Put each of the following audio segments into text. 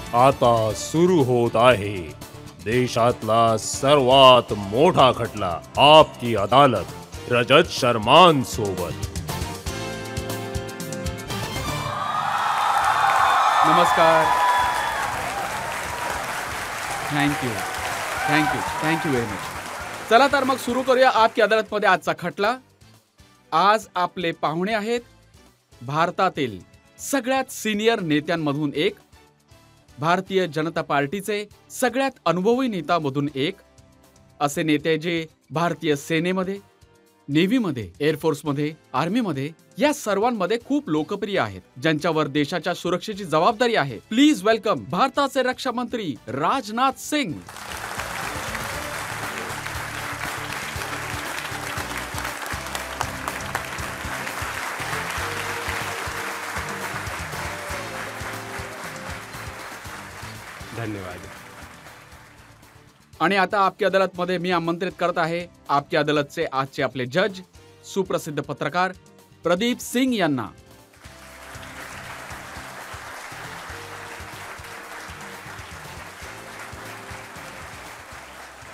आता सुरू होत आहे देशातला सर्वात मोठा खटला आपकी अदालत रजत शर्मान सोबत. नमस्कार. Thank you thank you thank you very much. चला तर मग सुरू करूया आपकी अदालतमध्ये आजचा खटला. आज आपले पाहुणे आहेत भारतातील सगळ्यात सिनियर नेत्यांमधून एक, भारतीय जनता पार्टीचे सगळ्यात अनुभवी नेत्यामधून एक, असे नेते जे भारतीय सेनेमध्ये, नेव्हीमध्ये, एअरफोर्समध्ये, आर्मीमध्ये या सर्वांमध्ये खूप लोकप्रिय आहेत, ज्यांच्यावर देशाच्या सुरक्षेची जबाबदारी आहे. प्लीज वेलकम भारताचे रक्षा मंत्री राजनाथ सिंग. धन्यवाद. आणि आता आपकी अदालतमध्ये मी आमंत्रित करत आहे आपकी अदालतचे आजचे आपले जज, सुप्रसिद्ध पत्रकार प्रदीप सिंग यांना.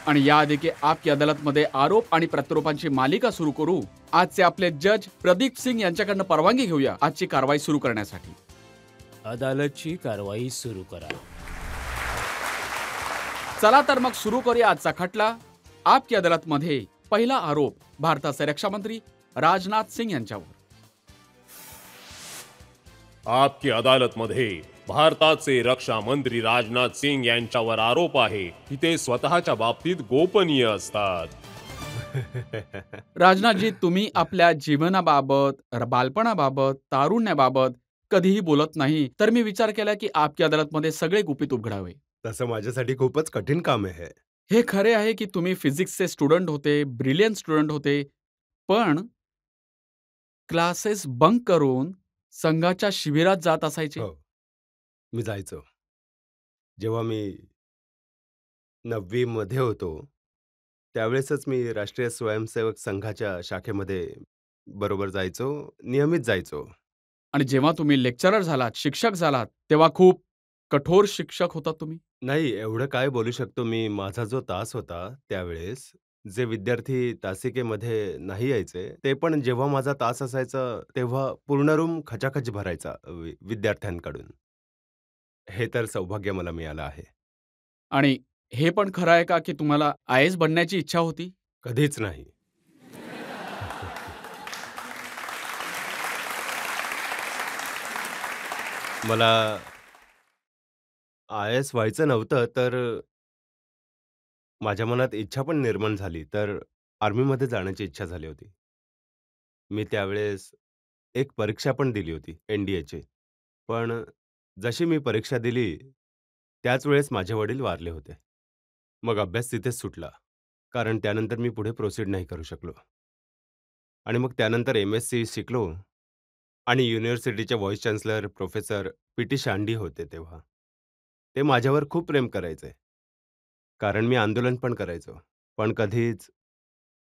आणि याआधी की आपकी अदालतमध्ये आरोप आणि प्रत्यारोपांची मालिका सुरू करू, आजचे आपले जज प्रदीप सिंग यांच्याकडनं परवानगी घेऊया आजची कारवाई सुरू करण्यासाठी. अदालतची कारवाई सुरू करा. चला तर मग सुरू करूया आजचा खटला. आपकी अदालतमध्ये पहिला आरोप भारताचे रक्षा मंत्री राजनाथ सिंग यांच्यावर. आपकी अदालतमध्ये भारताचे रक्षा मंत्री राजनाथ सिंग यांच्यावर आरोप आहे की ते स्वतःच्या बाबतीत गोपनीय असतात. राजनाथजी, तुम्ही आपल्या जीवनाबाबत, बालपणाबाबत, तारुण्याबाबत कधीही बोलत नाही, तर मी विचार केला की आपकी अदालतमध्ये सगळे गुपित उघडावे. तसं माझ्यासाठी खूपच कठीण काम आहे. हे खरे आहे की तुम्ही फिजिक्सचे स्टुडंट होते, ब्रिलियंट स्टुडंट होते, पण क्लासेस बंक करून संघाच्या शिबिरात जात असायचे. हो, मी जायचो. जेव्हा मी 9वी मध्ये होतो, त्यावेळेसच मी राष्ट्रीय स्वयंसेवक संघाच्या शाखेमध्ये बरोबर जायचो, नियमित जायचो. आणि जेव्हा तुम्ही लेक्चरर झालात, शिक्षक झालात, तेव्हा खूप कठोर शिक्षक होता तुम्ही. नाही, एवढं काय बोलू शकतो मी, माझा जो तास होता त्यावेळेस, जे विद्यार्थी तासिकेमध्ये नाही यायचे, ते पण जेव्हा माझा तास असायचा, तेव्हा पूर्ण रूम खचाखच भरायचा विद्यार्थ्यांकडून. हे तर सौभाग्य मला मिळालं आहे. आणि हे पण खरं आहे का की तुम्हाला आय-ए-एस बनण्याची इच्छा होती? कधीच नाही. मला आय-ए-एस व्हायचं नव्हतं, तर माझ्या मनात इच्छा पण निर्माण झाली, तर आर्मीमध्ये जाण्याची इच्छा झाली होती. मी त्यावेळेस एक परीक्षा पण दिली होती एन-डी-एची. पण जशी मी परीक्षा दिली, त्याच वेळेस माझे वडील वारले होते. मग अभ्यास तिथेच सुटला. कारण त्यानंतर मी पुढे प्रोसीड नाही करू शकलो. आणि मग त्यानंतर एम-एस-सी शिकलो आणि युनिव्हर्सिटीचे व्हाईस चान्सलर प्रोफेसर पी-टी शांडी होते तेव्हा. ते माझ्यावर खूप प्रेम करायचे. कारण मी आंदोलन पण करायचो. पण कधीच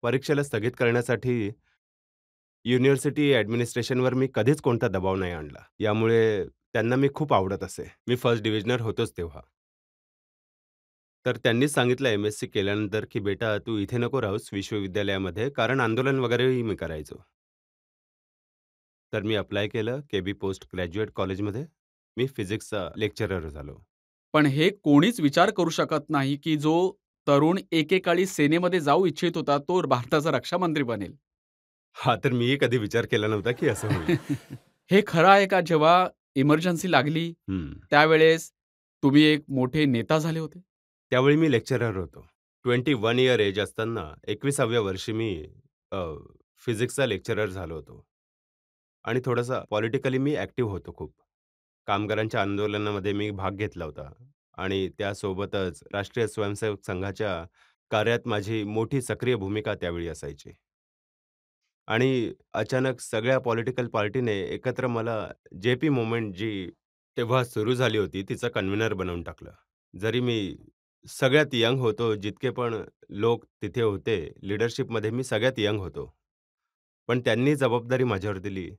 परीक्षेला स्थगित करण्यासाठी युनिव्हर्सिटी ॲडमिनिस्ट्रेशनवर मी कधीच कोणता दबाव नाही आणला. यामुळे त्यांना मी खूप आवडत असे. मी फर्स्ट डिव्हिजनर होतोच तेव्हा. तर त्यांनीच सांगितलं एम-एस-सी केल्यानंतर, की "बेटा तू इथे नको राहूस विश्वविद्यालयामध्ये" कारण आंदोलन वगैरेही मी करायचो. तर मी अप्लाय केलं के-बी पोस्ट ग्रॅज्युएट कॉलेजमध्ये. मी फिजिक्सचा लेक्चरर झालो. पण हे कोणीच विचार करू शकत नाही की जो तरुण एकेकाळी सेनेमध्ये जाऊ इच्छित होता, तो भारताचा रक्षामंत्री बनेल. हा तर मीही कधी विचार केला नव्हता, की असं होईल. हे खरं आहे का जेव्हा इमर्जन्सी लागली, हं. त्यावेळेस तुम्ही एक मोठे नेता झाले होते? त्यावेळी मी लेक्चरर होतो. 21 इयर एज असताना 21व्या वर्षी मी अ, फिजिक्सचा लेक्चरर झालो होतो. आणि थोडासा पॉलिटिकली मी ॲक्टिव्ह होतो खूप. कामगारांच्या आंदोलनामध्ये मी भाग घेतला होता आणि त्यासोबतच राष्ट्रीय स्वयंसेवक संघाच्या कार्यात माझी मोठी सक्रिय भूमिका त्यावेळी असायची. आणि अचानक सगळ्या पॉलिटिकल पार्टीने एकत्र मला जे-पी मूव्हमेंट जी तेव्हा सुरू झाली होती, तिचा कन्व्हेनर बनवून टाकलं. जरी मी सगळ्यात यंग होतो, जितके पण लोक तिथे होते, लीडरशिपमध्ये मी सगळ्यात यंग होतो. पण त्यांनी जबाबदारी माझ्यावर दिली.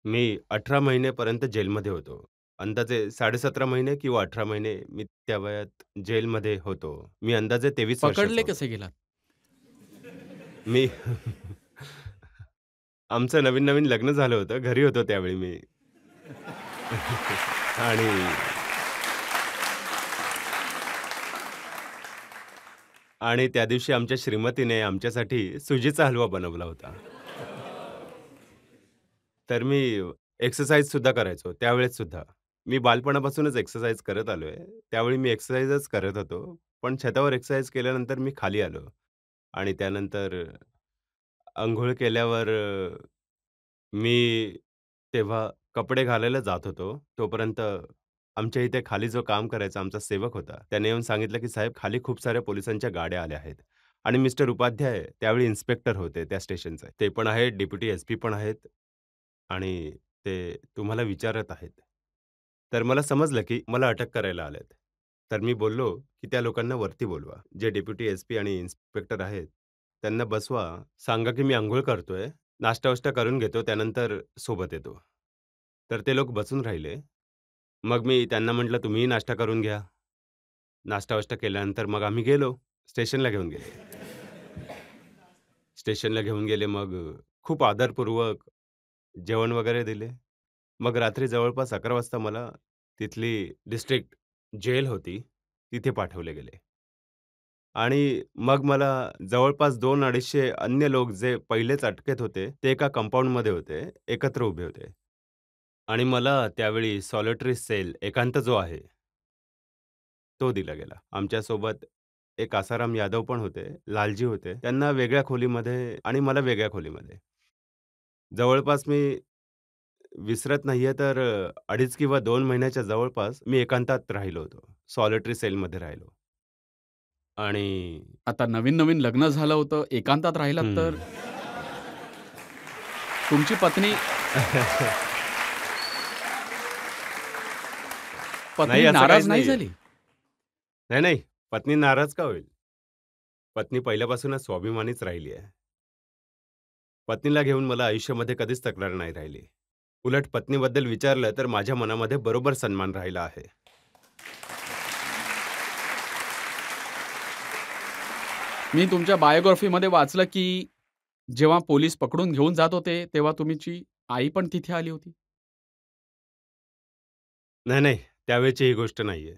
मी 18 महिनेपर्यंत जेलमध्ये होतो. अंदाजे 17.5 महिने किंवा 18 महिने मी त्या वयात जेलमध्ये होतो. मी अंदाजे 23 वर्षाचा पकडले होतो. कसे गेलात? मी आमचं नवीन-नवीन लग्न झालं होतं. घरी होतो त्यावेळी मी. आणि आणि त्या दिवशी आमच्या श्रीमतीने आमच्यासाठी सुजीचा हलवा बनवला होता. तर मी एक्सरसाइजसुद्धा करायचो त्यावेळेस सुद्धा. मी बालपणापासूनच एक्सरसाइज करत आलोय. त्यावेळी मी एक्सरसाइजच करत होतो. पण छतावर एक्सरसाइज केल्यानंतर मी खाली आलो आणि त्यानंतर अंघोळ केल्यावर मी तेव्हा कपडे घालायला जात होतो. तोपर्यंत आमच्या इथे खाली जो काम करायचा आमचा सेवक होता. त्याने येऊन सांगितलं, की "साहेब खाली खूप साऱ्या पोलिसांच्या गाड्या आल्या आहेत." आणि मिस्टर उपाध्याय त्यावेळी इन्स्पेक्टर होते त्या स्टेशनचे. ते पण आहेत, डेप्युटी एस-पी पण आहेत आणि ते तुम्हाला विचारत आहेत. तर मला समजलं, की मला अटक करायला आलेत. तर मी बोललो, की "त्या लोकांना वरती बोलवा. जे डेप्युटी एस-पी आणि इन्स्पेक्टर आहेत, त्यांना बसवा. सांगा, की मी अंघोळ करतोय. नाश्ता-वाष्टा करून घेतो, त्यानंतर सोबत येतो." तर ते लोक बसून राहिले. मग मी त्यांना म्हटलं, "तुम्हीही नाश्ता करून घ्या." नाश्ता-वाष्टा केल्यानंतर मग आम्ही गेलो. स्टेशनला घेऊन गेले. स्टेशनला घेऊन गेले. मग खूप आदरपूर्वक जेवण वगैरे दिले. मग रात्री जवळपास 11 वाजता मला तिथली डिस्ट्रिक्ट जेल होती, तिथे पाठवले गेले. आणि मग मला जवळपास 200-250 अन्य लोक जे पहिलेच अटकेत होते, ते एका कंपाउंडमध्ये होते, एकत्र उभे होते. आणि मला त्यावेळी सॉलिटरी सेल एकांत जो आहे, तो दिला गेला. आमच्यासोबत एक आसाराम यादव पण होते, लालजी होते. त्यांना वेगळ्या खोलीमध्ये आणि मला वेगळ्या खोलीमध्ये. जवळपास मी विसरत नाहीये तर 2.5 किंवा 2 महिन्याच्या जवळपास मी एकांतात राहिलो होतो. सॉलिटरी सेलमध्ये राहिलो. आणि आता नवीन-नवीन लग्न झालं होतं, एकांतात राहिलात हं. तर तुमची पत्नी नाही पत्नी असं काहीच नाराज नाही नाहीये. झाली? नाही, नाही. पत्नी नाराज का होईल? पत्नी पहिल्यापासूनच स्वाभिमानीच राहिली आहे. पत्नीला घेऊन मला आयुष्यामध्ये कधीच तक्रार नाही राहिली. उलट पत्नीबद्दल विचारलं तर माझ्या मनामध्ये बरोबर सन्मान राहिला आहे. मी तुमच्या बायोग्राफीमध्ये वाचलं, की जेव्हा पोलीस पकडून घेऊन जात होते, तेव्हा तुमची आई पण तिथे आली होती. नाही, नाही. त्यावेळची ही गोष्ट नाहीये.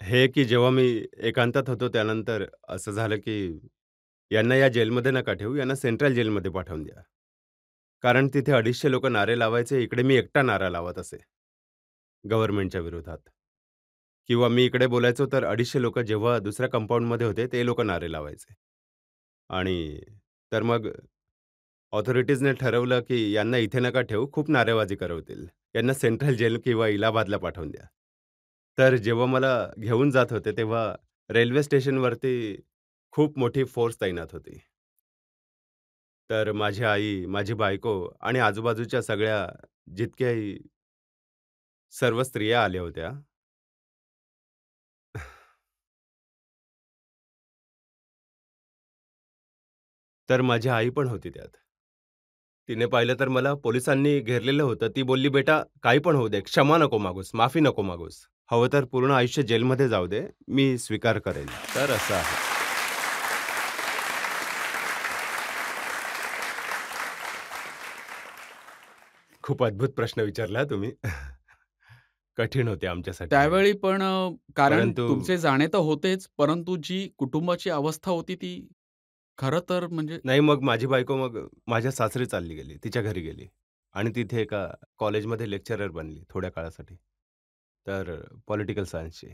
हे की जेव्हा मी एकांतात होतो त्यानंतर असं झालं की यांना या जेलमध्ये नका ठेवू, यांना सेंट्रल जेलमध्ये पाठवून द्या. कारण तिथे 250 लोकं नारे लावायचे, इकडे मी एकटा नारा लावत असे, गव्हर्नमेंटच्या विरोधात. किंवा मी इकडे बोलायचो तर 250 लोकं जेव्हा दुसऱ्या कंपाउंडमध्ये होते, ते लोकं नारे लावायचे. आणि तर मग ऑथॉरिटीजने ठरवलं की यांना इथे नका ठेवू, खूप नारेबाजी करवतील. यांना सेंट्रल जेल किंवा इलाहाबादला पाठवून द्या. तर जेव्हा मला घेऊन जात होते, तेव्हा रेल्वे स्टेशनवरती खूप मोठी फोर्स तैनात होती. तर माझी आई, माझी बायको आणि आजूबाजूच्या सगळ्या जितक्याही सर्व स्त्रिया आल्या होत्या. तर माझी आई पण होती त्यात. तिने पाहिलं तर मला पोलिसांनी घेरलेलं होतं. ती बोलली, "बेटा, काही पण होऊ दे, क्षमा नको मागूस, माफी नको मागूस. हवं तर पूर्ण आयुष्य जेलमध्ये जाऊ दे, मी स्वीकार करेन." तर असं आहे. खूप अद्भुत प्रश्न विचारला तुम्ही. कठीण होते आमच्यासाठी हे. त्यावेळी पण कारण परंतु तुमचे जाणे तर होतेच, परंतु जी कुटुंबाची अवस्था होती ती खरं तर म्हणजे नाही मग माझी बायको मग माझ्या सासरी चालली गेली, तिच्या घरी गेली आणि तिथे एका कॉलेजमध्ये लेक्चरर बनली थोड्या काळासाठी. तर पॉलिटिकल सायन्सची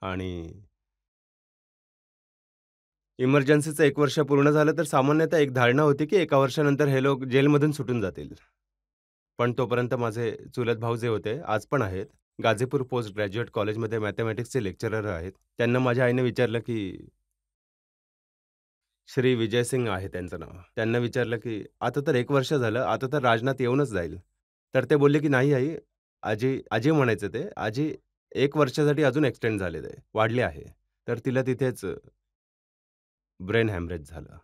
आणि इमर्जन्सीचं 1 वर्ष पूर्ण झालं तर सामान्यतः एक धारणा होती, की 1 वर्षानंतर हे लोक जेलमधून सुटून जातील. पण तोपर्यंत माझे चुलत भाऊ जे होते, आज पण आहेत. गाझीपूर पोस्ट ग्रॅज्युएट कॉलेजमध्ये मॅथेमॅटिक्सचे लेक्चरर आहेत. त्यांना माझ्या आईने विचारलं, की श्री विजय सिंग आहे त्यांचं नाव. त्यांना विचारलं, की "आता तर 1 वर्ष झालं, आता तर राजनाथ येऊनच जाईल." तर ते बोलले, की "नाही आई, आजी" आजी म्हणायचे ते. "आजी 1 वर्षासाठी अजून एक्सटेंड झाले ते, वाढले आहे." तर तिला तिथेच ब्रेन हॅमरेज झालं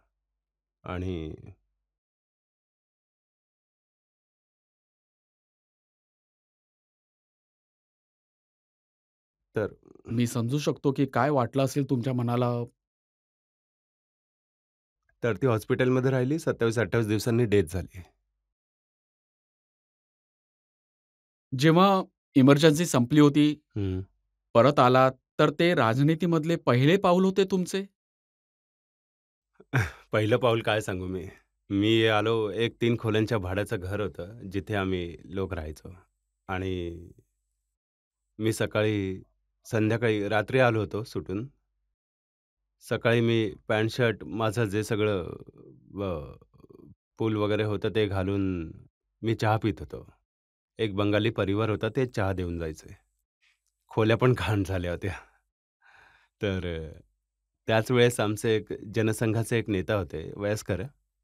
आणि तर मी समजू शकतो की काय वाटलं असेल तुमच्या मनाला. तर ती हॉस्पिटलमध्ये राहिली. 27-28 दिवसांनी डेथ झाली. जेव्हा इमर्जन्सी संपली होती, हं. परत आलात, तर ते राजनीतीमधले पहिले पाऊल होते तुमचे? पहिलं पाऊल काय सांगू मी? मी आलो एक 3 खोल्यांच्या भाड्याचं घर होतं, जिथे आम्ही लोक राहायचो आणि मी संध्याकाळी रात्री आलो होतो सुटून. सकाळी मी पॅन्ट शर्ट माझं जे सगळं व पूल वगैरे होतं ते घालून मी चहा पीत होतो. एक बंगाली परिवार होता, ते चहा देऊन जायचे. खोल्या पण घाण झाल्या होत्या. तर त्याच वेळेस आमचे एक जनसंघाचे एक नेता होते, वयस्कर.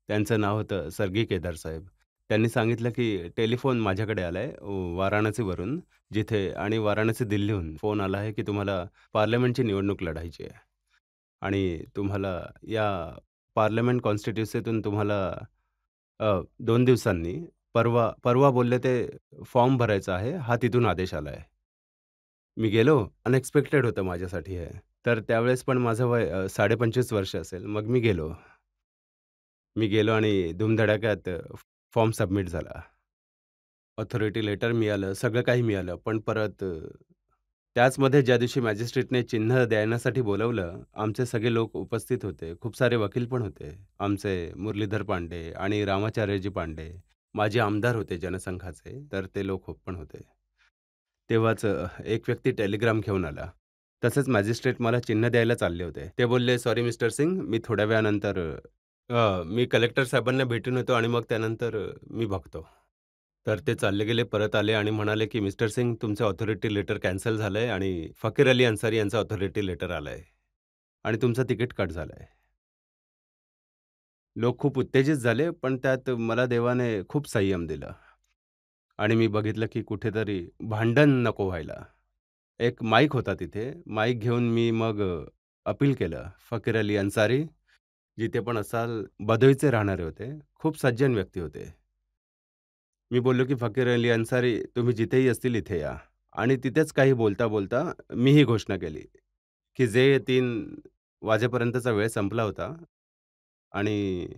त्यांचं नाव होतं सर्गी केदार साहेब. त्यांनी सांगितलं, की टेलिफोन माझ्याकडे आलाय वाराणसीवरून जिथे आणि वाराणसी दिल्लीहून फोन आला आहे, की तुम्हाला पार्लमेंटची निवडणूक लढायची आहे. आणि तुम्हाला या पार्लमेंट कॉन्स्टिट्युन्सीतून तुम्हाला 2 दिवसांनी परवा परवा बोलले ते फॉर्म भरायचा आहे, हा तिथून आदेश आला आहे. मी गेलो, अनएक्सपेक्टेड होतं माझ्यासाठी हे. तर त्यावेळेस पण माझं वय 25.5 वर्ष असेल. मग मी गेलो आणि धूमधडाक्यात फॉर्म सबमिट झाला. ऑथॉरिटी लेटर मिळालं, सगळं काही मिळालं. पण परत त्याचमध्ये ज्या दिवशी मॅजिस्ट्रेटने चिन्ह देण्यासाठी बोलावलं, आमचे सगळे लोक उपस्थित होते. खूप सारे वकील पण होते. आमचे मुरलीधर पांडे आणि रामाचार्यजी पांडे, माजी आमदार होते जनसंघाचे, तर ते लोक पण होते. तेव्हाच एक व्यक्ती टेलिग्राम घेऊन आला. तसंच मॅजिस्ट्रेट मला चिन्ह द्यायला चालले होते. ते बोलले, "सॉरी मिस्टर सिंग, मी थोड्या वेळानंतर मी कलेक्टर साहेबांना भेटून येतो आणि मग त्यानंतर मी बघतो." तर ते चालले गेले, परत आले आणि म्हणाले, की "मिस्टर सिंग, तुमचं ऑथॉरिटी लेटर कॅन्सल झालंय आणि फकीर अली अन्सारी यांचं ऑथॉरिटी लेटर आलंय आणि तुमचं तिकीट कट झालंय." लोक खूप उत्तेजित झाले, पण त्यात मला देवाने खूप संयम दिला आणि मी बघितलं, की कुठेतरी भांडण नको व्हायला. एक माईक होता तिथे. माईक घेऊन मी मग अपील केलं. फकीर अली अन्सारी, जिथे पण असाल, बदोईचे राहणारे होते. खूप सज्जन व्यक्ती होते. मी बोललो, की "फकीर अली अन्सारी, तुम्ही जिथेही असतील इथे या." आणि तिथेच काही बोलता-बोलता मी ही घोषणा केली, की जे 3 वाजेपर्यंतचा वेळ संपला होता आणि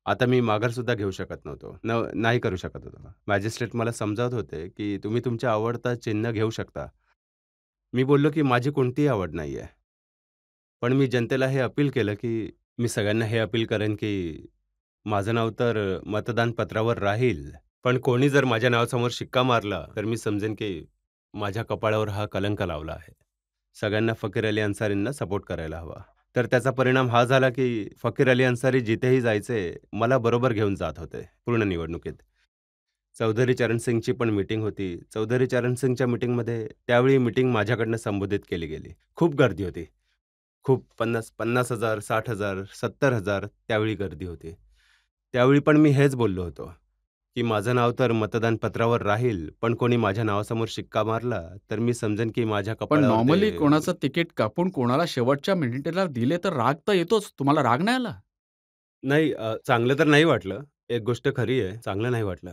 आता मी माघारसुद्धा घेऊ शकत नव्हतो. नाही करू शकत होतो. मॅजिस्ट्रेट मला समजावत होते, की तुम्ही तुमच्या आवडता चिन्ह घेऊ शकता. मी बोललो, की माझी कोणतीही आवड नाहीये. पण मी जनतेला हे अपील केलं, की मी सगळ्यांना हे अपील करेन, की माझं नाव तर मतदान पत्रावर राहील. पण कोणी जर माझ्या नावासमोर शिक्का मारला, तर मी समजेन, की माझ्या कपाळावर हा कलंक लावला आहे. सगळ्यांना फकीर अली अन्सारींना सपोर्ट करायला हवा. तर त्याचा परिणाम हा झाला, की फकीर अली अन्सारी जिथेही जायचे, मला बरोबर घेऊन जात होते, पूर्ण निवडणुकीत. चौधरी चरण सिंगची पण मीटिंग होती. चौधरी चरण सिंगच्या मीटिंगमध्ये त्यावेळी मीटिंग माझ्याकडनं संबोधित केली गेली. खूप गर्दी होती. खूप 50,000, 60,000, 70,000 त्यावेळी गर्दी होती. त्यावेळी पण मी हेच बोललो होतो, की माझं नाव तर मतदान पत्रावर राहील, पण कोणी माझ्या नावासमोर शिक्का मारला, तर मी समजेन की माझ्या पण कपाळावर ते नॉर्मली कोणाचं तिकीट कापून कोणाला शेवटच्या मिनिटाला दिले तर राग तर येतोच. तुम्हाला राग नाही आला? नाही चांगलं तर नाही वाटलं. एक गोष्ट खरी आहे, चांगलं नाही वाटलं.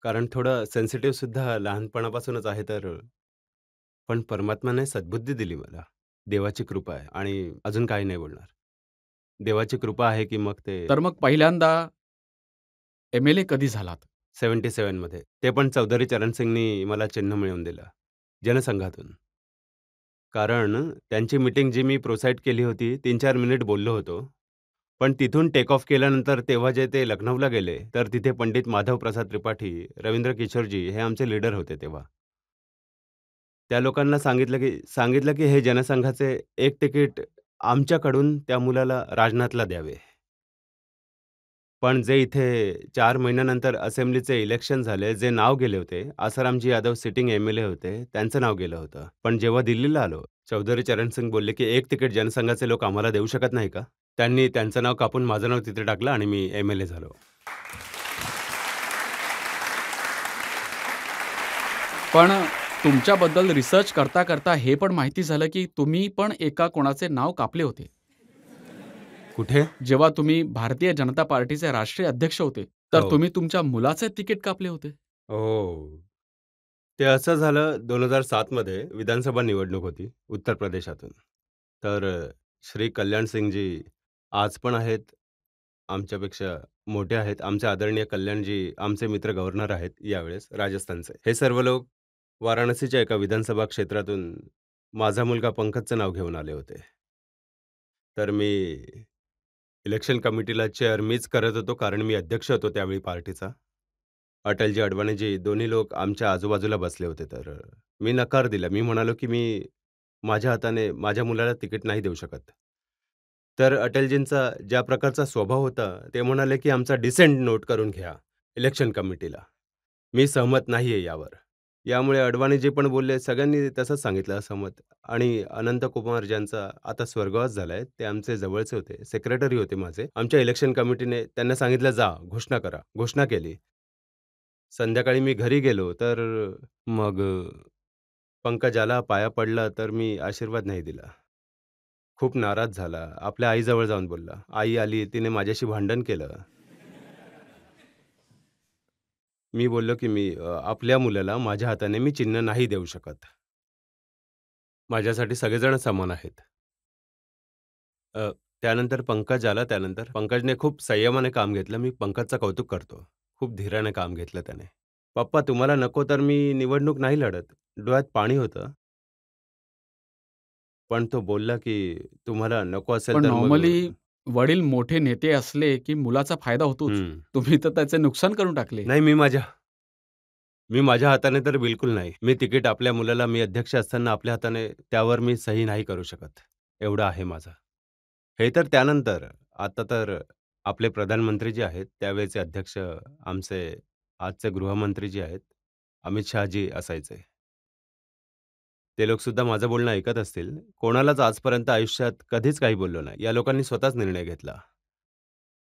कारण थोडं सेन्सिटिव्ह सुद्धा लहानपणापासूनच आहे तर पण परमात्म्याने सद्बुद्धी दिली मला. देवाची कृपा आहे आणि अजून काही नाही बोलणार. देवाची कृपा आहे की मग ते तर मग पहिल्यांदा एम-एल-ए कधी झालात? 77 मध्ये. ते पण चौधरी चरण सिंगनी मला चिन्ह मिळवून दिलं, जनसंघातून. कारण त्यांची मीटिंग जी मी प्रोसाईड केली होती, 3-4 मिनिट बोललो होतो. पण तिथून टेक ऑफ केल्यानंतर तेव्हा जे ते लखनौला गेले, तर तिथे पंडित माधवप्रसाद त्रिपाठी, रवींद्र किशोरजी हे आमचे लीडर होते तेव्हा. त्या लोकांना सांगितलं की हे जनसंघाचे एक तिकीट आमच्याकडून त्या मुलाला राजनाथला द्यावे. पण जे इथे 4 महिन्यानंतर असेंब्लीचे इलेक्शन झाले, जे नाव गेले होते, आसारामजी यादव सिटिंग एम-एल-ए होते, त्यांचं नाव गेलं होतं. पण जेव्हा दिल्लीला आलो, चौधरी चरण सिंग बोलले, की "एक तिकीट जनसंघाचे लोक आम्हाला देऊ शकत नाही का?" त्यांनी त्यांचं नाव कापून माझं नाव तिथे टाकलं आणि मी एम-एल-ए झालो. पण तुमच्याबद्दल रिसर्च करता हे पण माहिती झालं, की तुम्ही पण एका कोणाचे नाव कापले होते. कुठे? जेव्हा तुम्ही भारतीय जनता पार्टीचे राष्ट्रीय अध्यक्ष होते, तर हो. तुम्ही तुमच्या मुलाचे तिकीट कापले होते. हो. ते असं झालं 2007 मध्ये विधानसभा निवडणूक होती उत्तर प्रदेशातून. तर श्री कल्याण सिंगजी आज पण आहेत, आमच्यापेक्षा मोठे आहेत. आमचे आदरणीय कल्याणजी आमचे मित्र गव्हर्नर आहेत यावेळेस राजस्थानचे. हे सर्व लोक वाराणसीच्या एका विधानसभा क्षेत्रातून माझा मुलगा पंकजचं नाव घेऊन आले होते. तर मी इलेक्शन कमिटीला चेअर मीच करत होतो, कारण मी अध्यक्ष होतो त्यावेळी पार्टीचा. अटलजी, अडवाणीजी दोन्ही लोक आमच्या आजूबाजूला बसले होते. तर मी नकार दिला. मी म्हणालो, की मी माझ्या हाताने माझ्या मुलाला तिकीट नाही देऊ शकत. तर अटलजींचा ज्या प्रकारचा स्वभाव होता, ते म्हणाले, की आमचा डिसेंट नोट करून घ्या इलेक्शन कमिटीला. मी सहमत नाही आहे यावर. यामुळे अडवाणीजी पण बोलले, सगळ्यांनी तसंच सांगितलं असहमत. आणि अनंत कुमार ज्यांचा आता स्वर्गवास झालाय, ते आमचे जवळचे होते, सेक्रेटरी होते माझे. आमच्या इलेक्शन कमिटीने त्यांना सांगितलं, "जा, घोषणा करा." घोषणा केली. संध्याकाळी मी घरी गेलो, तर मग पंकज आला, पाया पडला, तर मी आशीर्वाद नाही दिला. खूप नाराज झाला. आपल्या आईजवळ जाऊन बोलला. आई आली, तिने माझ्याशी भांडण केलं. मी बोललो, की आपल्या मुलाला माझ्या हाताने मी चिन्ह नाही देऊ शकत. माझ्यासाठी सगळेजण समान आहेत. अ, त्यानंतर पंकज आला त्यानंतर. पंकजने खूप संयमाने काम घेतलं. मी पंकजचं कौतुक करतो. खूप धीराने काम घेतलं त्याने. "पप्पा तुम्हाला नको तर मी निवडणूक नाही लढत." डोळ्यात पाणी होतं. पण तो बोलला, की "तुम्हाला नको असेल पण तर मग." नॉर्मली वडील मोठे नेते असले, की मुलाचा फायदा होतोच. हं. तुम्ही तर त्याचे नुकसान करून टाकले. नाही मी माझ्या हाताने तर बिलकुल नाही. मी तिकीट आपल्या मुलाला मी अध्यक्ष असताना आपल्या हाताने त्यावर मी सही नाही करू शकत. एवढं आहे माझं. हे तर त्यानंतर. आता तर आपले प्रधानमंत्री जे आहेत, त्यावेळेचे अध्यक्ष आमचे आजचे गृहमंत्री जे आहेत, अमित शहाजी असायचे. ते लोकसुद्धा माझं बोलणं ऐकत असतील. कोणालाच आजपर्यंत आयुष्यात कधीच काही बोललो नाही. या लोकांनी स्वतःच निर्णय घेतला.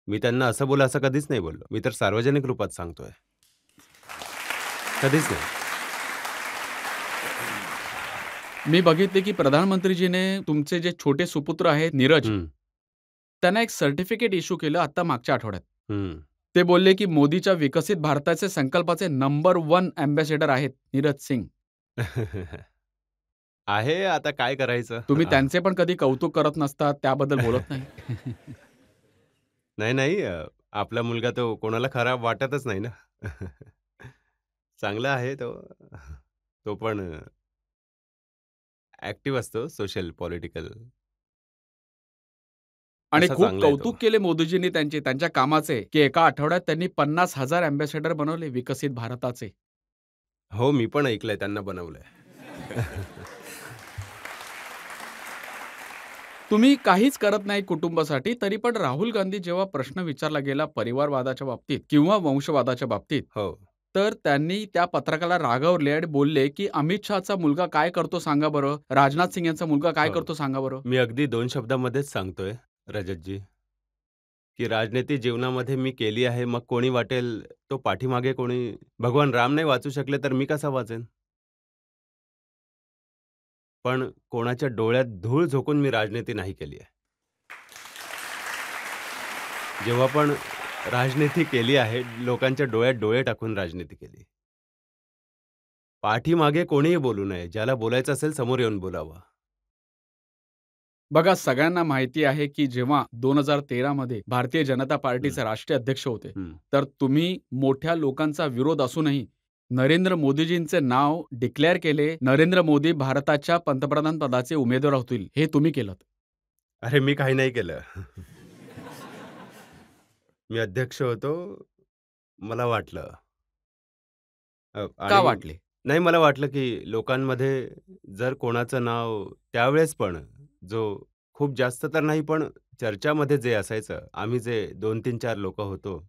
मी त्यांना असं बोला असं कधीच नाही बोललो. मी तर सार्वजनिक रूपात सांगतोय. कधीच नाही. मी बघितले, की प्रधानमंत्रीजीने तुमचे जे छोटे सुपुत्र आहेत नीरज, हं, त्यांना एक सर्टिफिकेट इश्यू केलं आता मागच्या आठवड्यात. हं. ते बोलले, की मोदीच्या विकसित भारताचे संकल्पाचे नंबर 1 अँबॅसेडर आहेत नीरज सिंग. आहे आता काय करायचं? तुम्ही त्यांचे पण कधी कौतुक करत नसतात, त्याबद्दल बोलत नाही. नाही, नाही. आपला मुलगा तो कोणाला खराब वाटतच नाही ना. चांगला आहे तो. तो पण ॲक्टिव्ह असतो सोशल, पॉलिटिकल. आणि तसा खूप चांगला आहे तो. कौतुक केले मोदीजींनी त्यांच्या कामाचे, की एका आठवड्यात त्यांनी 50,000 अँबॅसेडर बनवले विकसित भारताचे. हो, मी पण ऐकलंय त्यांना बनवलंय. तुम्ही काहीच करत नाही कुटुंबासाठी, तरी पण राहुल गांधी जेव्हा प्रश्न विचारला गेला परिवारवादाच्या बाबतीत किंवा वंशवादाच्या बाबतीत, हो. तर त्यांनी त्या पत्रकाला रागावले आणि बोलले, की "अमित शहाचा मुलगा काय करतो सांगा बरं? राजनाथ सिंह यांचा मुलगा काय हो. करतो सांगा बरं?" मी अगदी 2 शब्दामध्येच सांगतोय रजतजी, की राजनीती जीवनामध्ये मी केली आहे. मग कोणी वाटेल तो पाठीमागे कोणी भगवान राम नाही वाचू शकले, तर मी कसा वाचेन? पण कोणाच्या डोळ्यात धूळ झोकून मी राजनीती नाही केली आहे. जेव्हा पण राजनीती केली आहे, लोकांच्या डोळ्यात डोळे टाकून राजनीती केली. पाठीमागे कोणीही बोलू नये. ज्याला बोलायचं असेल समोर येऊन बोलावं. बघा सगळ्यांना माहिती आहे, की जेव्हा 2013 मध्ये भारतीय जनता हं, पार्टीचे राष्ट्रीय अध्यक्ष होते, हं. तर तुम्ही मोठ्या लोकांचा विरोध असूनही नरेंद्र मोदीजींचे नाव डिक्लेअर केले. नरेंद्र मोदी भारताच्या पंतप्रधान पदाचे उमेदवार होतील, हे तुम्ही केलंत. अरे, मी काही नाही केलं. मी अध्यक्ष होतो. मला वाटलं. का आणि वाटले? नाही मला वाटलं, की लोकांमध्ये जर कोणाचं नाव त्यावेळेस पण जो खूप जास्त तर नाही, पण चर्चामध्ये जे असायचं, आम्ही जे 2-3-4 लोकं होतो.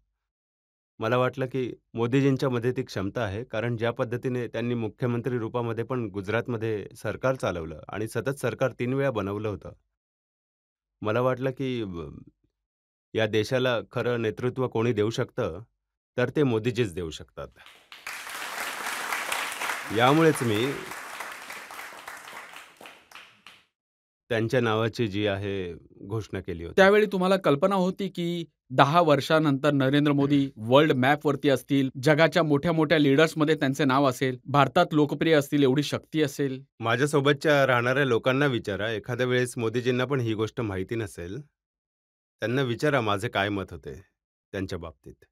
मला वाटलं, की मोदीजींच्यामध्ये ती क्षमता आहे. कारण ज्या पद्धतीने त्यांनी मुख्यमंत्री रूपामध्ये पण गुजरातमध्ये सरकार चालवलं आणि सतत सरकार 3 वेळा बनवलं होतं. मला वाटलं, की या देशाला खरं नेतृत्व कोणी देऊ शकतं, तर ते मोदीजीच देऊ शकतात. यामुळेच मी त्यांच्या नावाची जी आहे घोषणा केली होती. त्यावेळी तुम्हाला कल्पना होती की 10 वर्षानंतर नरेंद्र मोदी वर्ल्ड मॅपवरती असतील, जगाच्या मोठ्या-मोठ्या लीडर्समध्ये त्यांचे नाव असेल, भारतात लोकप्रिय असतील, एवढी शक्ती असेल? माझ्यासोबतच्या राहणाऱ्या लोकांना विचारा, एखाद्या वेळेस मोदीजींना पण ही गोष्ट माहिती नसेल. त्यांना विचारा माझे काय मत होते त्यांच्या बाबतीत.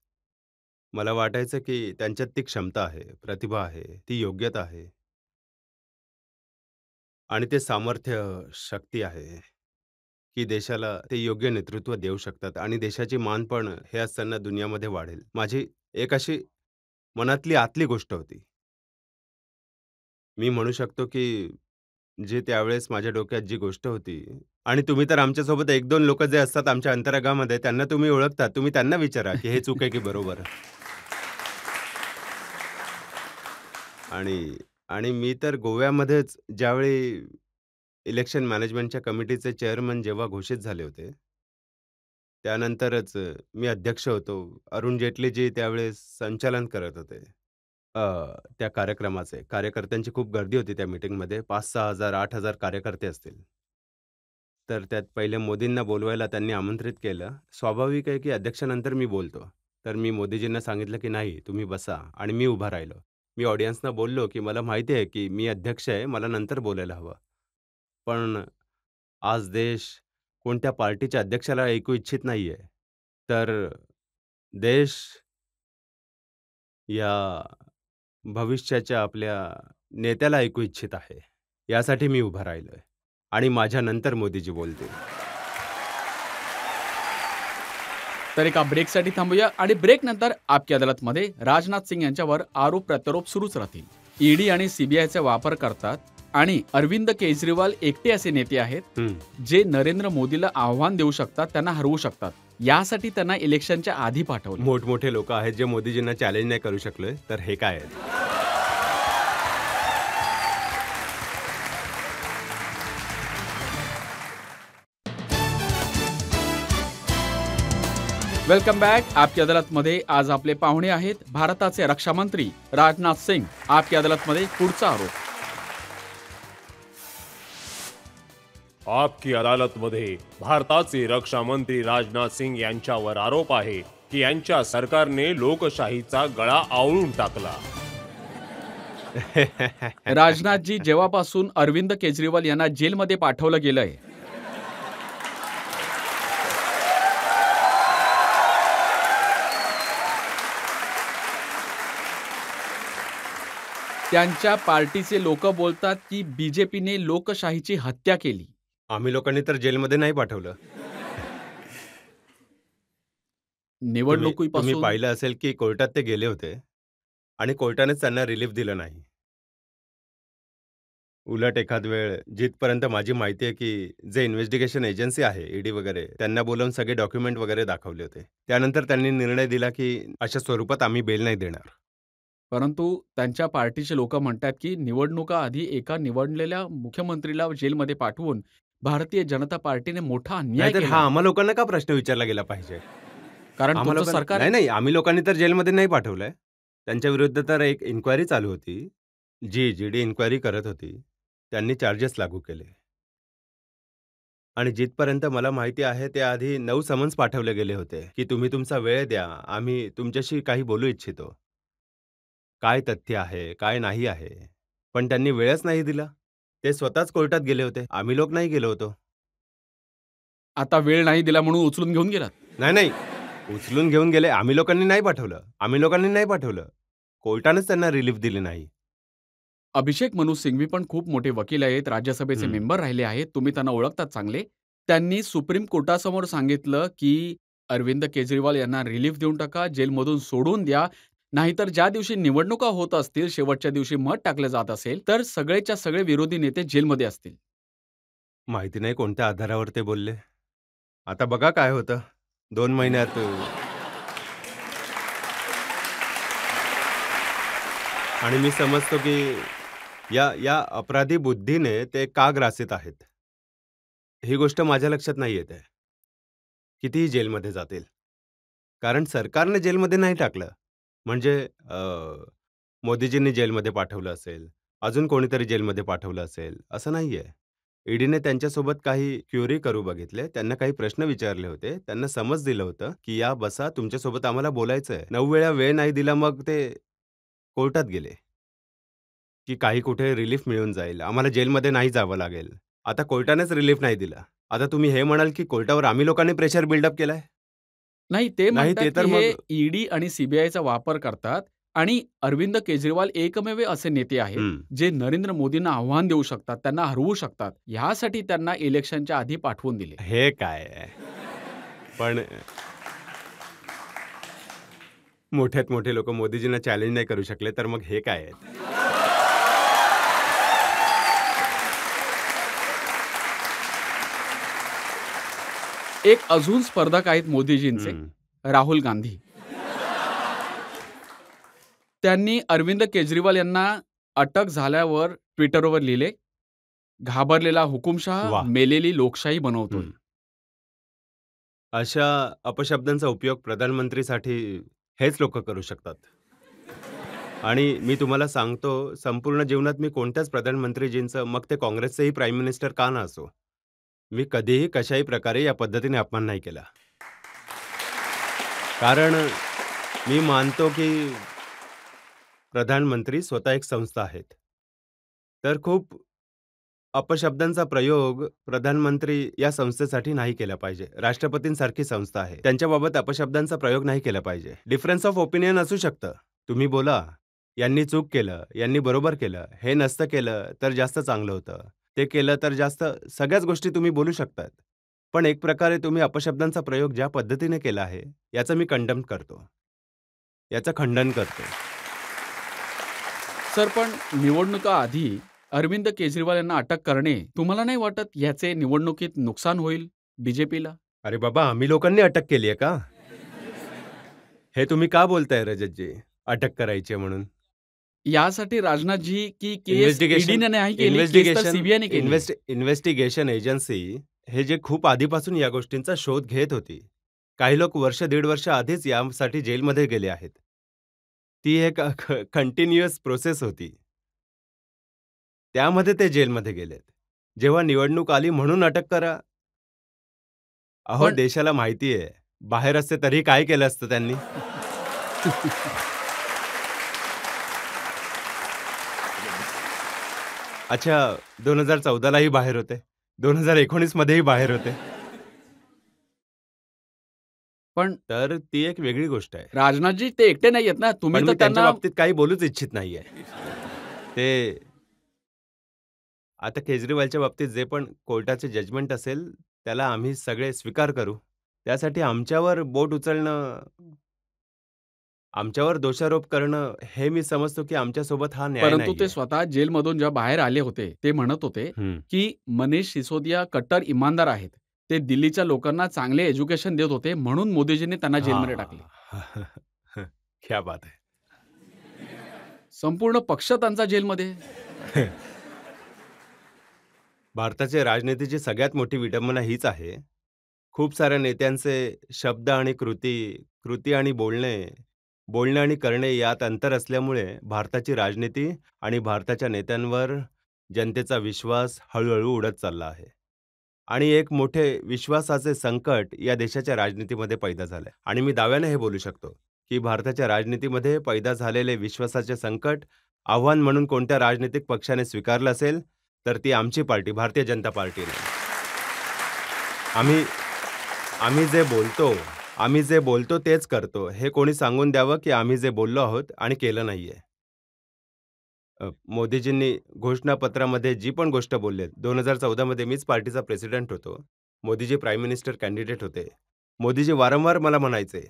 मला वाटायचं की त्यांच्यात ती क्षमता आहे, प्रतिभा आहे, ती योग्यता आहे आणि ते सामर्थ्य, शक्ती आहे, की देशाला ते योग्य नेतृत्व देऊ शकतात आणि देशाची मान पण हे असताना दुनियामध्ये वाढेल. माझी एक अशी मनातली आतली गोष्ट होती. मी म्हणू शकतो की जी त्यावेळेस माझ्या डोक्यात जी गोष्ट होती आणि तुम्ही तर आमच्यासोबत 1-2 लोकं जे असतात आमच्या अंतरंगामध्ये त्यांना तुम्ही ओळखता. तुम्ही त्यांना विचारा की हे चूक आहे की बरोबर? आणि आणि मी तर गोव्यामध्येच ज्यावेळी इलेक्शन मॅनेजमेंटच्या कमिटीचे चेअरमन जेव्हा घोषित झाले होते, त्यानंतरच मी अध्यक्ष होतो. अरुण जेटलीजी त्यावेळेस संचालन करत होते. अ, त्या कार्यक्रमाचे. कार्यकर्त्यांची खूप गर्दी होती त्या मीटिंगमध्ये. 5,000-6,000, 8,000 कार्यकर्ते असतील. तर त्यात पहिले मोदींना बोलवायला त्यांनी आमंत्रित केलं. स्वाभाविक आहे की अध्यक्षानंतर मी बोलतो. तर मी मोदीजींना सांगितलं की "नाही, तुम्ही बसा" आणि मी उभा राहिलो. मी ऑडियन्सना बोललो की "मला माहिती आहे की मी अध्यक्ष आहे, मला नंतर बोलायला हवं." पण आज देश कोणत्या पार्टीच्या अध्यक्षाला ऐकू इच्छित नाहीये. तर देश या भविष्याच्या आपल्या नेत्याला ऐकू इच्छित आहे. यासाठी मी उभा राहिलोय आणि माझ्यानंतर मोदीजी बोलतील. तर एका ब्रेकसाठी थांबूया आणि ब्रेक नंतर आपकी अदालतमध्ये राजनाथ सिंग यांच्यावर आरोप प्रत्यारोप सुरूच राहतील. ईडी आणि सीबीआयचा वापर करतात आणि अरविंद केजरीवाल एकटे असे नेते आहेत हं. जे नरेंद्र मोदीला आव्हान देऊ शकतात, त्यांना हरवू शकतात. यासाठी त्यांना इलेक्शनच्या आधी पाठवलं. मोठमोठे लोकं आहेत जे मोदीजींना चॅलेंज नाही करू शकले, तर हे काय आहेत? Welcome back. आपकी अदालतमध्ये आज आपले पाहुणे आहेत भारताचे रक्षामंत्री राजनाथ सिंग. आपकी अदालतमध्ये पुढचा आरोप. आपकी अदालतमध्ये भारताचे रक्षा मंत्री राजनाथ सिंग यांच्यावर आरोप आहे की यांच्या सरकारने लोकशाहीचा गळा आवळून टाकला. राजनाथजी, जेव्हापासून अरविंद केजरीवाल यांना जेलमध्ये पाठवलं गेलंय, त्यांच्या पार्टीचे लोक बोलतात की बीजेपीने लोकशाहीची हत्या केली. आम्ही लोकांनी तर जेलमध्ये नाही पाठवलं. तुम्ही निवडणुकीपासून पाहिलं असेल की कोर्टात ते गेले होते आणि कोर्टानेच त्यांना रिलीफ दिलं नाही. उलट एखाद वेळ जिथपर्यंत माझी माहिती आहे की जे इन्व्हेस्टिगेशन एजन्सी आहे, ईडी वगैरे, त्यांना बोलावून सगळे डॉक्युमेंट वगैरे दाखवले होते. त्यानंतर त्यांनी निर्णय दिला की अशा स्वरूपात आम्ही बेल नाही देणार. परंतु त्यांच्या पार्टीचे लोक म्हणतात की निवडणुका आधी एका निवडलेल्या मुख्यमंत्रीला जेलमध्ये पाठवून भारतीय जनता पार्टीने मोठा अन्याय नाहीतर केला. हा आम्हा लोकांना का प्रश्न विचारला गेला पाहिजे? कारण आम्हा तुमचं लोकांना सरकार नाही, नाही. आम्ही लोकांनी तर जेलमध्ये नाही पाठवलंय. त्यांच्या विरुद्ध तर एक इन्क्वायरी चालू होती. जी जीडी इन्क्वायरी करत होती. त्यांनी चार्जेस लागू केले. आणि जिथपर्यंत मला माहिती आहे त्याआधी 9 समन्स पाठवले गेले होते, की तुम्ही तुमचा वेळ द्या. आम्ही तुमच्याशी काही बोलू इच्छितो. काय तथ्य आहे, काय नाही आहे. पण त्यांनी वेळच नाही दिला. ते स्वतःच कोर्टात गेले होते. आम्ही लोक नाही गेलो होतो. आता वेळ नाही दिला म्हणून उचलून घेऊन गेलात. नाही, नाही. उचलून घेऊन गेले. आम्ही लोकांनी नाही पाठवलं. आम्ही लोकांनी नाही पाठवलं. कोर्टानेच त्यांना रिलीफ दिली नाही. अभिषेक मनु सिंघवी पण खूप मोठे वकील आहेत, राज्यसभेचे हं. मेंबर राहिले आहेत, तुम्ही त्यांना ओळखतात चांगले. त्यांनी सुप्रीम कोर्टासमोर सांगितलं की अरविंद केजरीवाल यांना रिलीफ देऊन टाका, जेलमधून सोडून द्या. नाहीतर ज्या दिवशी निवडणुका होत असतील, शेवटच्या दिवशी मत टाकलं जात असेल, तर सगळेच्या सगळे विरोधी नेते जेलमध्ये असतील. माहिती नाही कोणत्या आधारावर ते बोलले. आता बघा काय होतं. 2 महिन्यात आणि मी समजतो की या अपराधी बुद्धीने ते का ग्रासित आहेत. ही गोष्ट माझ्या लक्षात नाही येत आहे. कितीही जेलमध्ये जातील. कारण सरकारने जेलमध्ये नाही टाकलं. म्हणजे मोदीजींनी जेलमध्ये पाठवलं असेल, अजून कोणीतरी जेलमध्ये पाठवलं असेल, असं नाहीये. ईडीने त्यांच्यासोबत काही क्युरी करू बघितले, त्यांना काही प्रश्न विचारले होते, त्यांना समज दिलं होतं की या बसा, तुमच्यासोबत आम्हाला बोलायचंय. 9 वेळा वेळ नाही दिला, मग ते कोर्टात गेले की काही कुठे रिलीफ मिळून जाईल, आम्हाला जेलमध्ये नाही जावं लागेल. आता कोर्टानेच रिलीफ नाही दिला. आता तुम्ही हे म्हणाल की कोर्टावर आम्ही लोकांनी प्रेशर बिल्डअप केलाय? नाही, ते नाही, म्हणतात ते तर की हे मग ईडी आणि सीबीआयचा वापर करतात आणि अरविंद केजरीवाल एकमेव असे नेते आहेत हं. जे नरेंद्र मोदींना आव्हान देऊ शकतात, त्यांना हरवू शकतात. ह्यासाठी त्यांना इलेक्शनच्या आधी पाठवून दिले. हे काय आहे? पण मोठ्यात मोठे लोक मोदीजींना चॅलेंज नाही करू शकले, तर मग हे काय आहे? एक अजून स्पर्धक आहेत मोदीजींचे, हं. राहुल गांधी. त्यांनी अरविंद केजरीवाल यांना अटक झाल्यावर ट्विटरवर लिहिले, घाबरलेला हुकुमशहा वाह! मेलेली लोकशाही बनवतोय. हं. अशा अपशब्दांचा उपयोग प्रधानमंत्रीसाठी हेच लोक करू शकतात. आणि मी तुम्हाला सांगतो, संपूर्ण जीवनात मी कोणत्याच प्रधानमंत्रीजींचं, मग ते काँग्रेसचेही प्राईम मिनिस्टर का ना असो, मी कधीही कशाही प्रकारे या पद्धतीने अपमान नाही केला. कारण मी मानतो की प्रधानमंत्री स्वतः एक संस्था आहेत. तर खूप अपशब्दांचा प्रयोग प्रधानमंत्री या संस्थेसाठी नाही केला पाहिजे. राष्ट्रपतींसारखी संस्था आहे, त्यांच्याबाबत अपशब्दांचा प्रयोग नाही केला पाहिजे. डिफरन्स ऑफ ओपिनियन असू शकतं. तुम्ही बोला, यांनी चूक केलं, यांनी बरोबर केलं, हे नसतं केलं तर जास्त चांगलं होतं, ते केलं तर जास्त, सगळ्याच गोष्टी तुम्ही बोलू शकतात. पण एक प्रकारे तुम्ही अपशब्दांचा प्रयोग ज्या पद्धतीने केला आहे, याचं मी कंडेम करतो. याचं खंडन करतो. सर, पण निवडणुका आधी अरविंद केजरीवाल यांना अटक करणे तुम्हाला नाही वाटत याचे निवडणुकीत नुकसान होईल बीजेपीला? अरे बाबा, आम्ही लोकांनी अटक केली आहे का? हे तुम्ही का बोलताय रजतजी? अटक करायची आहे म्हणून? यासाठी राजनाथजी की केस ईडीने नाही केली, केस तर इन्व्हेस्टिगेशन सीबीआयने केली. इन्व्हेस्टिगेशन एजन्सी हे जे खूप आधीपासून या गोष्टींचा शोध घेत होती. काही लोक वर्ष, दीड वर्ष आधीच यासाठी जेलमध्ये गेले आहेत. ती एक कंटिन्युअस प्रोसेस होती. त्यामध्ये ते जेलमध्ये गेलेत. जेव्हा निवडणूक आली म्हणून अटक करा. अहो, पण देशाला माहिती आहे, बाहेर असते तरी काय केलं असतं त्यांनी? अच्छा, 2014 लाही बाहेर होते, 2019 मध्येही बाहेर होते. पण तर ती एक वेगळी गोष्ट आहे. राजनाथजी ते एकटे नाही आहेत ना, तुम्ही पण तर मी त्यांच्या त्यांना बाबतीत काही बोलूच इच्छित नाहीये. ते आता केजरीवालच्या बाबतीत जे पण कोर्टाचे जजमेंट असेल, त्याला आम्ही सगळे स्वीकार करू. त्यासाठी आमच्यावर बोट उचलणं, आमच्यावर दोषारोप करणं, हे मी समजतो की आमच्यासोबत हा न्याय परंतु ते नाहीये. स्वतः जेलमधून जेव्हा बाहेर आले होते, ते म्हणत होते हं. की मनीष सिसोदिया कट्टर इमानदार आहेत. ते दिल्लीच्या लोकांना चांगले एज्युकेशन देत होते, म्हणून मोदीजींनी त्यांना जेलमध्ये टाकले. हां. क्या बात है! संपूर्ण पक्ष त्यांचा जेलमध्ये. भारताच्या राजनीतीची सगळ्यात मोठी विडंबना हीच आहे. खूप साऱ्या नेत्यांचे शब्द आणि कृती, कृती आणि बोलणे, बोलणे आणि करणे यात अंतर असल्यामुळे भारताची राजनीती आणि भारताच्या नेत्यांवर जनतेचा विश्वास हळू-हळू उडत चालला आहे. आणि एक मोठे विश्वासाचे संकट या देशाच्या राजनीतीमध्ये पैदा झालंय. आणि मी दाव्याने हे बोलू शकतो, की भारताच्या राजनीतीमध्ये पैदा झालेले विश्वासाचे संकट आव्हान म्हणून कोणत्या राजनीतिक पक्षाने स्वीकारलं असेल, तर ती आमची पार्टी, भारतीय जनता पार्टीने. आम्ही आम्ही जे बोलतो तेच करतो. हे कोणी सांगून द्यावं, की आम्ही जे बोललो आहोत आणि केलं नाहीये. मोदीजींनी घोषणापत्रामध्ये जी पण गोष्ट बोललेत, 2014 मध्ये मीच पार्टीचा प्रेसिडेंट होतो. मोदीजी प्राईम मिनिस्टर कॅन्डिडेट होते. मोदीजी वारंवार मला म्हणायचे,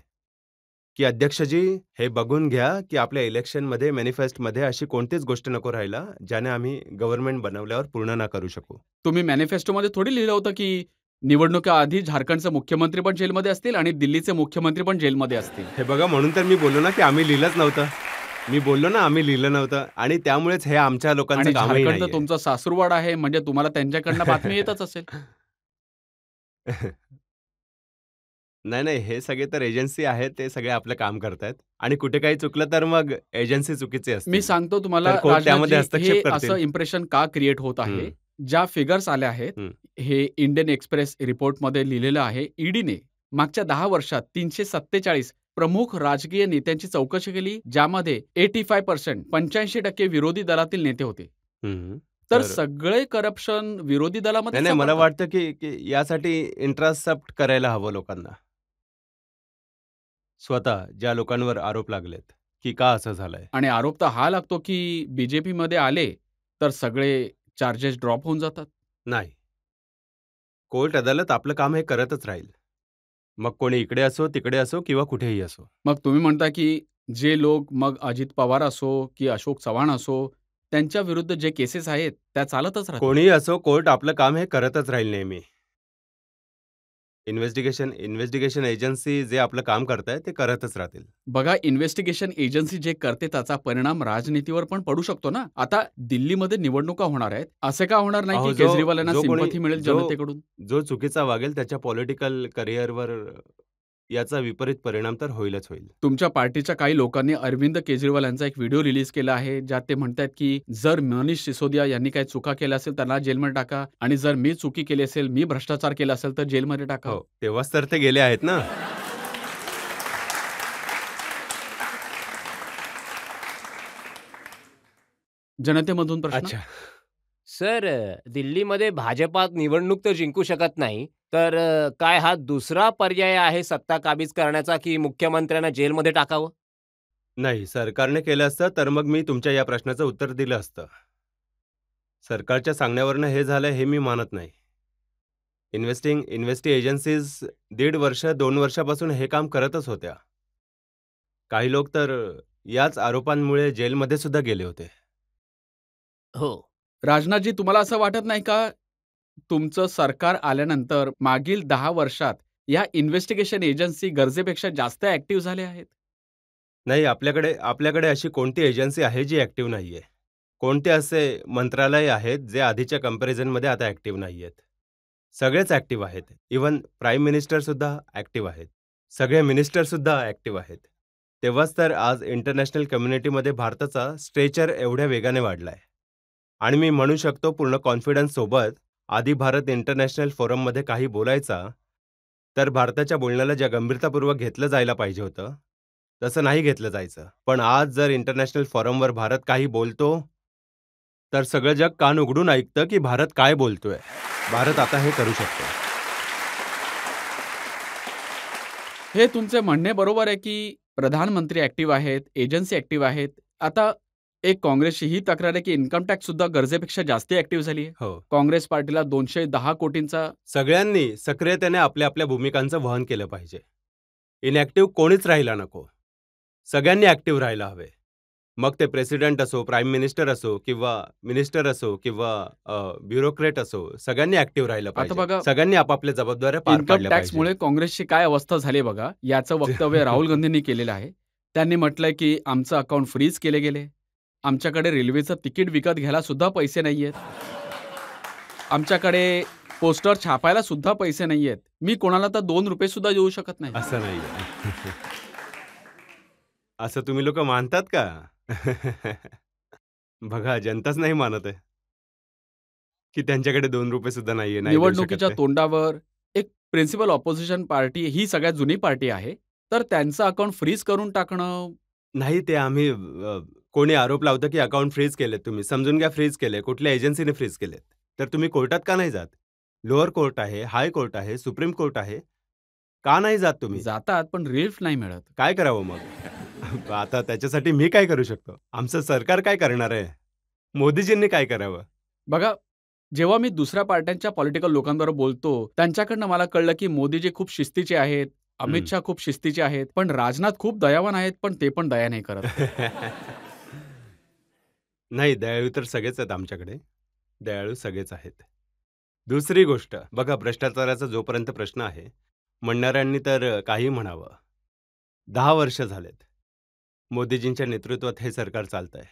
की "अध्यक्षजी, हे बघून घ्या, की आपल्या इलेक्शनमध्ये मॅनिफेस्टमध्ये अशी कोणतीच गोष्ट नको राहायला, ज्याने आम्ही गव्हर्नमेंट बनवल्यावर पूर्ण ना करू शकू." तुम्ही मॅनिफेस्टोमध्ये थोडी लिहिलं होतं की निवडणुका आधी झारखंडचे मुख्यमंत्री पण जेलमध्ये असतील आणि दिल्लीचे मुख्यमंत्री पण जेलमध्ये असतील. हे बघा, म्हणून तर मी बोललो ना, की आम्ही लिहिलंच नव्हतं. मी बोललो ना, आम्ही लिहिलं नव्हतं आणि त्यामुळेच हे आमच्या लोकांचं आणि कामही झारखंड तर नाहीये. तुमचा सासुरवाड आहे, म्हणजे तुम्हाला त्यांच्याकडनं बातमी येतच असेल. नाही, हे सगळे तर एजन्सी आहेत, ते सगळे आपलं काम करतायत आणि कुठे काही चुकलं तर मग एजन्सी चुकीची मी असतील. सांगतो तुम्हाला तर कोर्ट त्यामध्ये राजनाथजी, हे हस्तक्षेप असं करतील. इम्प्रेशन का क्रिएट होत आहे, हं. ज्या फिगर्स आल्या आहेत, हं. हे इंडियन एक्सप्रेस रिपोर्टमध्ये लिहिलेलं आहे. ईडीने मागच्या 10 वर्षात 347 प्रमुख राजकीय नेत्यांची चौकशी केली, ज्यामध्ये 85% 85% विरोधी दलातील नेते होते. हं. तर तर सगळे करप्शन विरोधी नाही, दलामध्येच नाही. मला सापडतात. वाटतं, की यासाठी इंटरसेप्ट करायला हवं लोकांना. स्वतः ज्या लोकांवर आरोप लागलेत, की का असं झालंय? आणि आरोप तर हा लागतो, की बीजेपीमध्ये आले, तर सगळे चार्जेस ड्रॉप होऊन जातात. नाही. कोर्ट अदालत आपलं काम हे करतच राहील. मग कोणी इकडे असो, तिकडे असो किंवा कुठेही असो. मग तुम्ही म्हणता, की जे लोक मग अजित पवार असो, की अशोक चव्हाण असो, त्यांच्या विरुद्ध जे केसेस आहेत, त्या चालतच राहतील. कोणीही असो, कोर्ट आपलं काम हे करतच राहील नेहमी. इन्व्हेस्टिगेशन एजन्सी जे आपलं काम करताय ते करतच राहतील. बघा, इन्व्हेस्टिगेशन एजन्सी जे करते त्याचा परिणाम राजनीतीवर पण पडू शकतो ना. आता दिल्लीमध्ये निवडणुका होणार आहेत. असे का होणार नाही, अहो, की जो केजरीवालांना जो कोणी सिंपथी मिळेल जो जनतेकडून? जो चुकीचा वागेल त्याच्या पॉलिटिकल करिअरवर याचा विपरीत परिणाम तर होईलच होईल. तुमच्या पार्टीच्या काही लोकांनी अरविंद केजरीवाल यांचा एक व्हिडिओ रिलीज केला आहे, ज्यात ते म्हणतायत, की जर मनीष सिसोदिया यांनी काही चुका केल्या असेल, त्यांना जेलमध्ये टाका आणि जर मी चुकी केली असेल, मी भ्रष्टाचार केला असेल, तर जेलमध्ये टाका. हो, तेव्हाच तर ते गेले आहेत ना. जनतेमधून प्रश्न? अच्छा. सर, दिल्लीमध्ये भाजपात निवडणूक तर जिंकू शकत नाही. तर काय हा दुसरा पर्याय आहे सत्ता काबीज करण्याचा, की मुख्यमंत्र्यांना जेलमध्ये टाकावं? नाही, सरकारने केलं असतं तर मग मी तुमच्या या प्रश्नाचं उत्तर दिलं असतं. सरकारच्या सांगण्यावरनं हे झालं हे मी मानत नाही. इन्व्हेस्टी एजन्सीज 1.5 वर्ष, 2 वर्षापासून हे काम करतच होत्या. काही लोक तर याच आरोपांमुळे जेलमध्ये सुद्धा गेले होते. हो. राजनाथजी, तुम्हाला असं वाटत नाही का, तुमचं सरकार आल्यानंतर मागील 10 वर्षात या इन्व्हेस्टिगेशन एजन्सी गरजेपेक्षा जास्त ॲक्टिव्ह झाल्या आहेत? नाही, आपल्याकडे अशी कोणती एजन्सी आहे जी ॲक्टिव्ह नाहीये? कोणते असे मंत्रालय आहेत जे आधीच्या कंपॅरिझनमध्ये आता ॲक्टिव्ह नाहीयेत? सगळेच ॲक्टिव्ह आहेत. इव्हन प्राईम मिनिस्टरसुद्धा ॲक्टिव्ह आहेत. सगळे मिनिस्टरसुद्धा ॲक्टिव्ह आहेत. तेव्हाच तर आज इंटरनॅशनल कम्युनिटीमध्ये भारताचा स्ट्रेचर एवढ्या वेगाने वाढलाय. आणि मी म्हणू शकतो पूर्ण कॉन्फिडन्ससोबत, आधी भारत इंटरनॅशनल फोरममध्ये काही बोलायचा, तर भारताच्या बोलण्याला ज्या गंभीरतापूर्वक घेतलं जायला पाहिजे होतं, तसं नाही घेतलं जायचं. पण आज जर इंटरनॅशनल फोरमवर भारत काही बोलतो, तर सगळं जग कान उघडून ऐकतं की भारत काय बोलतोय. भारत आता हे करू शकतो. हे तुमचे म्हणणे बरोबर आहे, की प्रधानमंत्री ॲक्टिव्ह आहेत, एजन्सी ॲक्टिव्ह आहेत. आता एक काँग्रेसची ही तक्रार आहे, की इन्कम टॅक्स सुद्धा गरजेपेक्षा जास्ती ॲक्टिव्ह झाली आहे. हो. काँग्रेस पार्टीला 210 कोटींचा सगळ्यांनी सक्रियतेने आपल्या आपल्या भूमिकांचं वहन केलं पाहिजे. इनॅक्टिव्ह कोणीच राहायला नको. सगळ्यांनी ॲक्टिव्ह राहायला हवे. मग ते प्रेसिडेंट असो, प्राईम मिनिस्टर असो किंवा मिनिस्टर असो किंवा ब्युरोक्रेट असो, सगळ्यांनी ॲक्टिव्ह राहिलं आता पाहिजे. बघा, सगळ्यांनी आपापल्या जबाबदाऱ्या पार इन्कम पाडल्या टॅक्समुळे पाहिजे. काँग्रेसची काय अवस्था झाली बघा, याचं वक्तव्य राहुल गांधींनी केलेलं आहे. त्यांनी म्हटलंय, की आमचं अकाउंट फ्रीज केले गेले. आमच्याकडे रेल्वेचं तिकीट विकत घ्यायला सुद्धा पैसे नाहीयेत. आमच्याकडे पोस्टर छापायला सुद्धा पैसे नाहीयेत. मी कोणाला तर ₹2 सुद्धा देऊ शकत नाही. असं नाहीये. असं तुम्ही लोकं मानतात का? बघा, जनताच नाही मानत आहे, की त्यांच्याकडे ₹2 सुद्धा नाहीये, नाही देऊ शकत निवडणुकीच्या ते. तोंडावर एक प्रिन्सिपल ऑपोझिशन पार्टी ही सगळ्यात जुनी पार्टी आहे. तर त्यांचं अकाउंट फ्रीज करून टाकणं. नाही, ते आम्ही कोणी आरोप लावतं, की अकाउंट फ्रीज केलेत तुम्ही. समजून घ्या फ्रीज केले. कुठल्या एजन्सीने फ्रीज केलेत. तर तुम्ही कोर्टात का नाही जात? लोअर कोर्ट आहे, हाय कोर्ट आहे, सुप्रीम कोर्ट आहे. का नाही जात तुम्ही? जातात, पण रिलीफ नाही मिळत. काय करावं मग? आता त्याच्यासाठी मी काय करू शकतो? आमचं सरकार काय करणार आहे? मोदीजींनी काय करावं? बघा, जेव्हा मी दुसऱ्या पार्ट्यांच्या पॉलिटिकल लोकांबरोबर बोलतो, त्यांच्याकडनं मला कळलं, की मोदीजी खूप शिस्तीचे आहेत, अमित हं. शहा खूप शिस्तीचे आहेत, पण राजनाथ खूप दयावान आहेत, पण ते पण दया नाही करत. नाही, दयाळू तर सगळेच आहेत आमच्याकडे. दयाळू सगळेच आहेत. दुसरी गोष्ट, बघा भ्रष्टाचाराचा जोपर्यंत प्रश्न आहे, म्हणणाऱ्यांनी तर काहीही म्हणावं. 10 वर्ष झालेत. मोदीजींच्या नेतृत्वात हे सरकार चालतंय.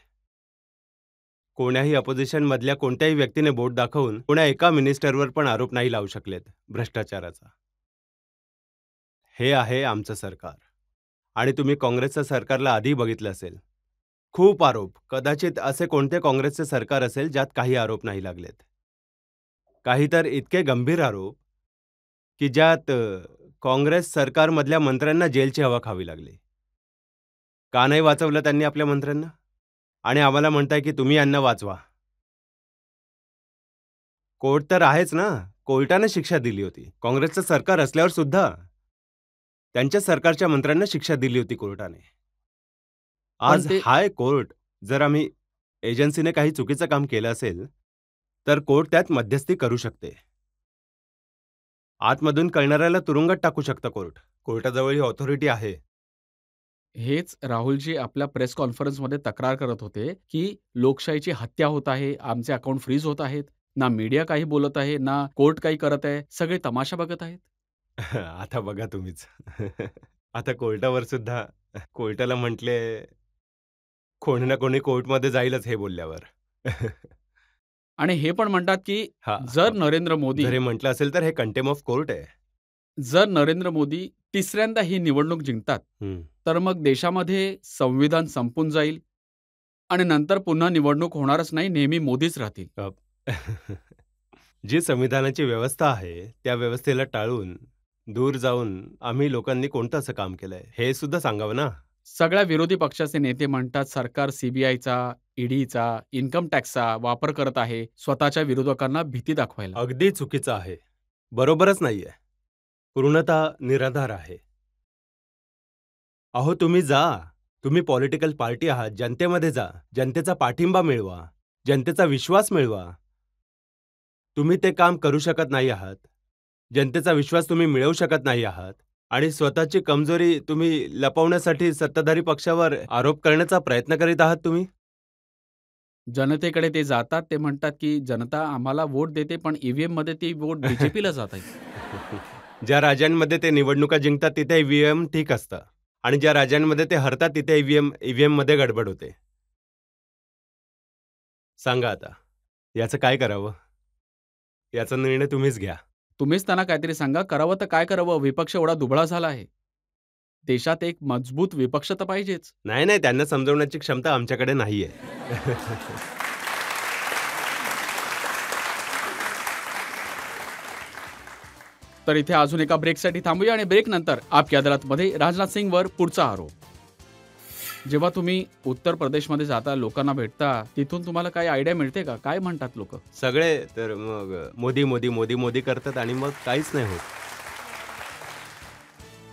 कोण्याही अपोझिशनमधल्या कोणत्याही व्यक्तीने बोट दाखवून कोण्या एका मिनिस्टरवर पण आरोप नाही लावू शकलेत भ्रष्टाचाराचा. हे आहे आमचं सरकार. आणि तुम्ही काँग्रेसच्या सरकारला आधी बघितलं असेल. खूप आरोप. कदाचित असे कोणते काँग्रेसचे सरकार असेल ज्यात काही आरोप नाही लागलेत. काही तर इतके गंभीर आरोप की ज्यात काँग्रेस सरकारमधल्या मंत्र्यांना जेलची हवा खावी लागली. का नाही वाचवलं त्यांनी आपल्या मंत्र्यांना? आणि आम्हाला म्हणताय की तुम्ही यांना वाचवा. कोर्ट तर आहेच ना. कोर्टाने शिक्षा दिली होती. काँग्रेसचं सरकार असल्यावर सुद्धा त्यांच्या सरकारच्या मंत्र्यांना शिक्षा दिली होती कोर्टाने. पण आज ते हाय कोर्ट जर आम्ही एजन्सीने काही चुकीचं काम केलं असेल, तर कोर्ट त्यात मध्यस्थी करू शकते. आतमधून कळणाऱ्याला तुरुंगात टाकू शकतं कोर्ट. कोर्टाजवळ ही ऑथॉरिटी आहे. हेच राहुलजी आपल्या प्रेस कॉन्फरन्समध्ये तक्रार करत होते, की लोकशाहीची हत्या होत आहे, आमचे अकाउंट फ्रीज होत आहेत. ना मीडिया काही बोलत आहे, ना कोर्ट काही करत आहे. सगळे तमाशा बघत आहेत. आता बघा तुम्हीच. आता कोर्टावर सुद्धा कोर्टाला म्हटले, कोणी ना कोणी कोर्टमध्ये जाईलच हे बोलल्यावर. आणि हे पण म्हणतात, की हां, जर मग नरेंद्र मोदी जर हे म्हटलं असेल तर हे कंटेम्प्ट ऑफ कोर्ट आहे. जर नरेंद्र मोदी तिसऱ्यांदा ही निवडणूक जिंकतात, हं. तर मग देशामध्ये संविधान संपून जाईल आणि नंतर पुन्हा निवडणूक होणारच नाही, नेहमी मोदीच राहतील. अ, जी संविधानाची व्यवस्था आहे, त्या व्यवस्थेला टाळून दूर जाऊन आम्ही लोकांनी कोणतं असं काम केलंय, हे सुद्धा सांगावं ना. सगळ्या विरोधी पक्षाचे नेते म्हणतात, सरकार सीबीआयचा, ईडीचा, इन्कम टॅक्सचा वापर करत आहे, स्वतःच्या विरोधकांना भीती दाखवायला. अगदी चुकीचं आहे. बरोबरच नाहीये. पूर्णतः निराधार आहे. अहो तुम्ही जा. तुम्ही पॉलिटिकल पार्टी आहात. जनतेमध्ये जा. जनतेचा पाठिंबा मिळवा. जनतेचा विश्वास मिळवा. तुम्ही ते काम करू शकत नाही आहात. जनतेचा विश्वास तुम्ही मिळवू शकत नाही आहात आणि स्वतःची कमजोरी तुम्ही लपवण्यासाठी सत्ताधारी पक्षावर आरोप करण्याचा प्रयत्न करीत आहात तुम्ही. जनतेकडे ते जातात, ते म्हणतात, की जनता आम्हाला वोट देते, पण ईव्हीएममध्ये ती वोट बीजेपीला जात आहे. ज्या राज्यांमध्ये ते निवडणुका जिंकतात तिथे ईव्हीएम ठीक असतं आणि ज्या राज्यांमध्ये ते हरतात तिथे ईव्हीएममध्ये गडबड होते. सांगा आता, याचं काय करावं? याचा निर्णय तुम्हीच घ्या. तुम्हीच त्यांना काहीतरी सांगा. करावं तर काय करावं? विपक्ष एवढा दुबळा झाला आहे. देशात एक मजबूत विपक्ष तर पाहिजेच. नाही, नाही, त्यांना समजवण्याची क्षमता आमच्याकडे नाहीये. तर इथे अजून एका ब्रेकसाठी थांबूया आणि ब्रेक नंतर आपकी अदालतमध्ये राजनाथ सिंगवर पुढचा आरोप. जेव्हा तुम्ही उत्तर प्रदेशमध्ये जाता, लोकांना भेटता, तिथून तुम्हाला काही आयडिया मिळते का? काय म्हणतात लोक? सगळे तर मग मोदी, मोदी, मोदी, मोदी करतात आणि मग काहीच नाही होत.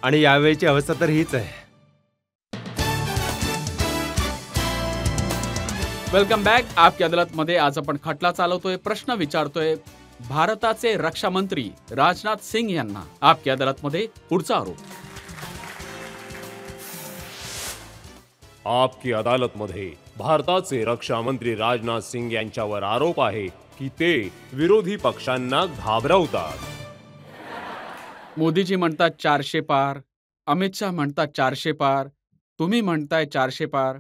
आणि यावेळीची अवस्था तर हीच आहे. Welcome back. आपकी अदालतमध्ये आज आपण खटला चालवतोय, प्रश्न विचारतोय भारताचे रक्षा मंत्री राजनाथ सिंग यांना. आपकी अदालतमध्ये पुढचा आरोप. आपकी अदालतमध्ये भारताचे रक्षा मंत्री राजनाथ सिंग यांच्यावर आरोप आहे की ते विरोधी पक्षांना घाबरवतात. मोदीजी म्हणतात 400 पार, अमित शहा म्हणतात 400 पार, तुम्ही म्हणताय 400 पार.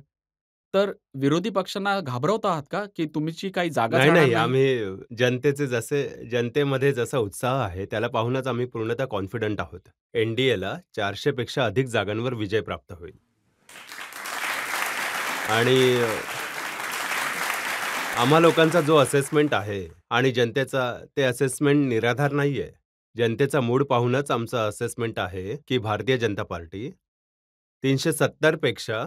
तर विरोधी पक्षांना घाबरवत आहात का, की तुमची काही जागा नाही, जाणार नाही, नाही? आम्ही जनतेमध्ये जसा उत्साह आहे त्याला पाहूनच आम्ही पूर्णतः कॉन्फिडंट आहोत. एनडीएला 400 पेक्षा अधिक जागांवर विजय प्राप्त होईल. आणि आम्हा लोकांचा जो असेसमेंट आहे आणि जनतेचा ते असेसमेंट निराधार नाहीये. जनतेचा मूड पाहूनच आमचं असेसमेंट आहे की भारतीय जनता पार्टी 370 पेक्षा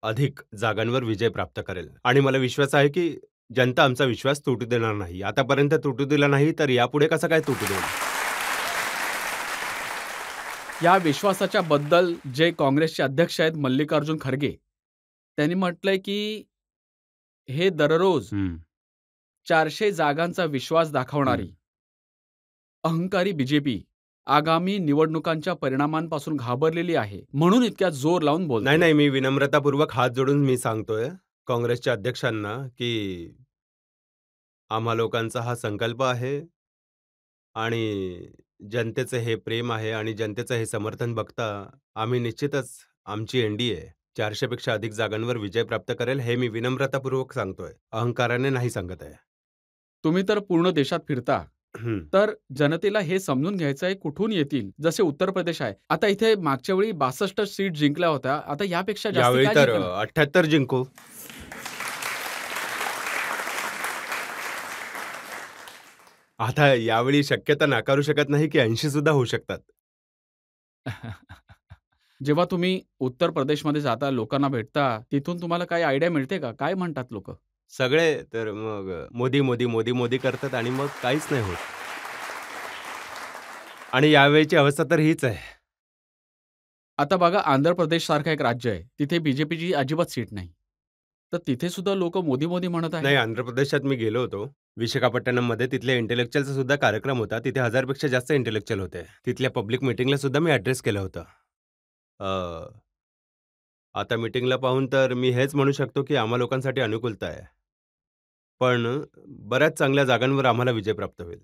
अधिक जागांवर विजय प्राप्त करेल आणि मला विश्वास आहे की जनता आमचा विश्वास तुटू देणार नाही. आतापर्यंत तुटू दिला नाही तर यापुढे कसा काय तुटू देईल? या विश्वासाच्या बद्दल जे काँग्रेसचे अध्यक्ष आहेत मल्लिकार्जुन खरगे, त्यांनी म्हटलंय की हे दररोज 400 जागांचा विश्वास दाखवणारी अहंकारी बीजेपी आगामी निवडणुकांच्या परिणामांपासून घाबरलेली आहे, म्हणून इतक्या जोर लावून नाही, बोलते. नाही, मी विनम्रतापूर्वक हात जोडून मी सांगतोय काँग्रेसच्या अध्यक्षांना की आम्हा लोकांचा हा संकल्प आहे आणि जनतेचं हे प्रेम आहे आणि जनतेचं हे समर्थन बघता आम्ही निश्चितच आमची एनडीए 400 पेक्षा अधिक जागांवर विजय प्राप्त करेल, हे मी विनम्रतापूर्वक सांगतोय. अहंकाराने नाही सांगत आहे. तुम्ही तर पूर्ण देशात फिरता, हं. तर जनतेला हे समजून घ्यायचं आहे कुठून येतील. जसे उत्तर प्रदेश आहे, आता इथे मागच्या वेळी 62 सीट जिंकल्या होत्या, आता यापेक्षा जास्त यावेळी काय तर जिंकणार? 78 जिंकू. आता यावेळी शक्यता नाकारू शकत नाही की 80 सुद्धा होऊ शकतात. जेव्हा तुम्ही उत्तर प्रदेशमध्ये जाता, लोकांना भेटता, तिथून तुम्हाला काही आयडिया मिळते का? काय म्हणतात लोकं? सगळे तर मग मोदी, मोदी, मोदी, मोदी करतात आणि मग काहीच नाही होत. आणि यावेळीची अवस्था तर हीच आहे. आता बघा आंध्र प्रदेशसारखं एक राज्य आहे. तिथे बीजेपीची अजिबात सीट नाही. तर तिथे सुद्धा लोकं मोदी-मोदी म्हणत आहेत. नाही, आंध्र प्रदेशात मी गेलो होतो. विशाखापट्टणममध्ये तिथल्या इंटेलेक्चुअलचा सुद्धा कार्यक्रम होता. तिथे 1000 पेक्षा जास्त इंटेलेक्चुअल होते. तिथल्या पब्लिक मीटिंगला सुद्धा मी ॲड्रेस केलं होतं. अ, आता मीटिंगला पाहून तर मी हेच म्हणू शकतो, की आम्हा लोकांसाठी अनुकूलता आहे. पण बऱ्याच चांगल्या जागांवर आम्हाला विजय प्राप्त होईल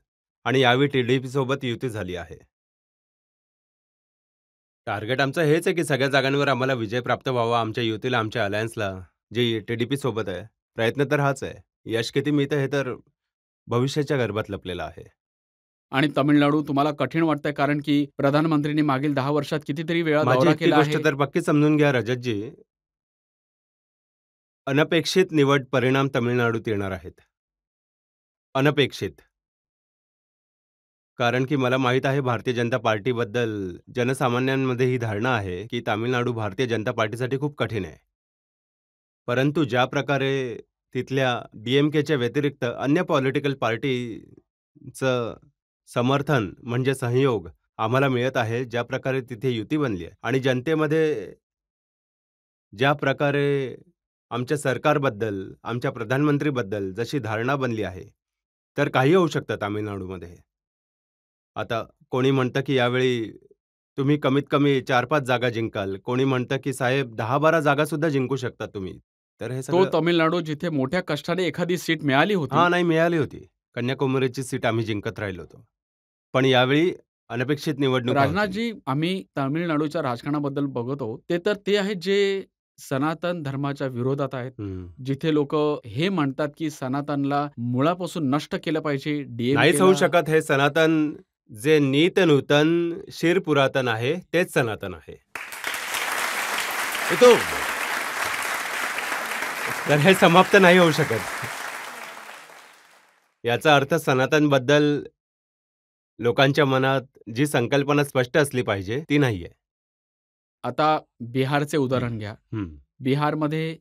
आणि यावेळी टी-डी-पीसोबत युती झाली आहे. टार्गेट आमचं हेच आहे, की सगळ्या जागांवर आम्हाला विजय प्राप्त व्हावा. आमच्या युतीला, आमच्या अलायन्सला, जे टी-डी-पी सोबत आहे. प्रयत्न तर हाच आहे. यश किती मिळतं हे तर भविष्याच्या गर्भात लपलेलं आहे. आणि तामिळनाडू तुम्हाला कठीण वाटतंय कारण की प्रधानमंत्रींनी मागील 10 वर्षात कितीतरी वेळा माझी दौरा इतकी केला गोष्ट आहे. तर पक्की समजून घ्या रजतजी, अनपेक्षित निवड परिणाम तामिळनाडूत येणार आहेत. अनपेक्षित. कारण की मला माहीत आहे भारतीय जनता पार्टीबद्दल जनसामान्यांमध्ये ही धारणा आहे, की तामिळनाडू भारतीय जनता पार्टीसाठी खूप कठीण आहे. परंतु ज्या प्रकारे तिथल्या डी-एम-केच्या व्यतिरिक्त अन्य पॉलिटिकल पार्टीचं समर्थन म्हणजे सहयोग आम्हाला मिळत आहे, ज्या प्रकारे तिथे युती बनली आहे आणि जनतेमध्ये ज्या प्रकारे आमच्या सरकारबद्दल, आमच्या प्रधानमंत्रीबद्दल जशी धारणा बनली आहे, तर काहीही होऊ शकतं तामिळनाडूमध्ये. आता कोणी म्हणतं, की यावेळी तुम्ही कमीत कमी 4-5 जागा जिंकाल. कोणी म्हणतं, की साहेब 10-12 जागासुद्धा जिंकू शकता तुम्ही. तर हे तो सगळं तामिळनाडू जिथे मोठ्या कष्टाने एखादी सीट मिळाली होती. हां, नाही मिळाली होती. कन्याकुमारीची सीट आम्ही जिंकत राहिलो होतो. पण यावेळी अनपेक्षित निवडणुका होतील. राजनाथजी, आम्ही तामिळनाडूच्या राजकारणाबद्दल बघतो, ते तर ते आहेत जे सनातन धर्माच्या विरोधात आहेत. हं. जिथे लोकं हे म्हणतात, की सनातनला मुळापासून नष्ट केलं पाहिजे. नाहीच होऊ डी-एम-केला शकत हे सनातन जे नीत नूतन, शिर पुरातन आहे, तेच सनातन आहे. तो तर हे समाप्त नाही होऊ शकत. याचा अर्थ सनातनबद्दल लोकांच्या मनात जी संकल्पना स्पष्ट असली पाहिजे, ती नाहीये. आता बिहारचे उदाहरण हं, घ्या. हं, बिहारमध्ये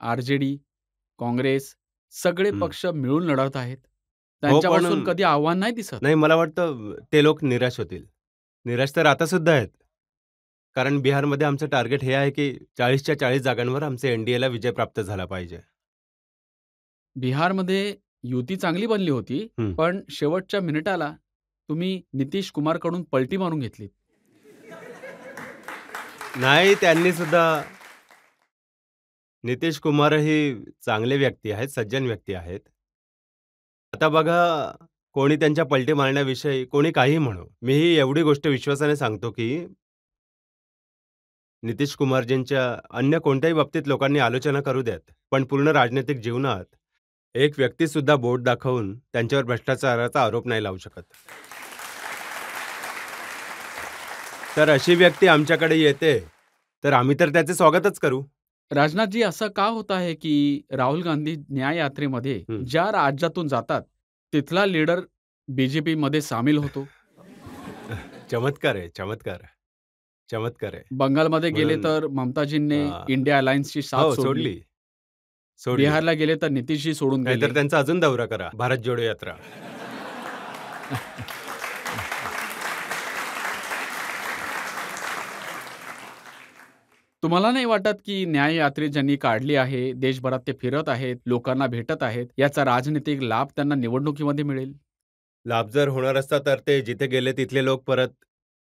आर-जे-डी, काँग्रेस सगळे हं. पक्ष मिळून लढत आहेत. हो, पण त्यांच्यापासून कधी आव्हान नाही दिसत. नाही मला वाटतं ते लोक निराश होतील. निराश तर आता सुद्धा आहेत. कारण बिहारमध्ये आमचं टार्गेट हे आहे, की 40च्या 40 जागांवर आमचे एन-डी-एला विजय प्राप्त झाला पाहिजे. बिहारमध्ये युती चांगली बनली होती, हं. पण शेवटच्या मिनिटाला तुम्ही नितीश कुमारकडून पलटी मारून घेतली. नाही त्यांनी सुद्धा नितीश कुमारही चांगले व्यक्ती आहेत, सज्जन व्यक्ती आहेत. आता बघा, कोणी त्यांच्या पलटी मारण्याविषयी कोणी काहीही म्हणो. मीही एवढी गोष्ट विश्वासाने सांगतो, की नितीश कुमारजींच्या अन्य कोणत्याही बाबतीत लोकांनी आलोचना करू द्यात. पण पूर्ण राजनैतिक जीवनात एक व्यक्तीसुद्धा बोट दाखवून त्यांच्यावर भ्रष्टाचाराचा आरोप नाही लावू शकत. तर अशी व्यक्ती आमच्याकडे येते, तर आम्ही तर त्याचे स्वागतच करू. राजनाथजी, असं का होत आहे, की राहुल गांधी न्याय यात्रेमध्ये हं. ज्या राज्यातून जातात, तिथला लीडर बीजेपीमध्ये सामील होतो. चमत्कार आहे, चमत्कार. चमत्कार आहे. बंगालमध्ये गेले म्हणून तर ममताजींनी हां. इंडिया अलायन्सची साथ हो, सोडली. सोडली. सोडली. बिहारला गेले तर नितीशजी सोडून गेले. नाहीतर त्यांचा अजून दौरा करा. भारत जोडो यात्रा. तुम्हाला नाही वाटत, की न्याय यात्रा ज्यांनी काढली आहे, देशभरात ते फिरत आहेत, लोकांना भेटत आहेत, याचा राजनीतिक लाभ त्यांना निवडणुकीमध्ये मिळेल? लाभ जर होणार असता तर ते जिथे गेले तिथले लोक परत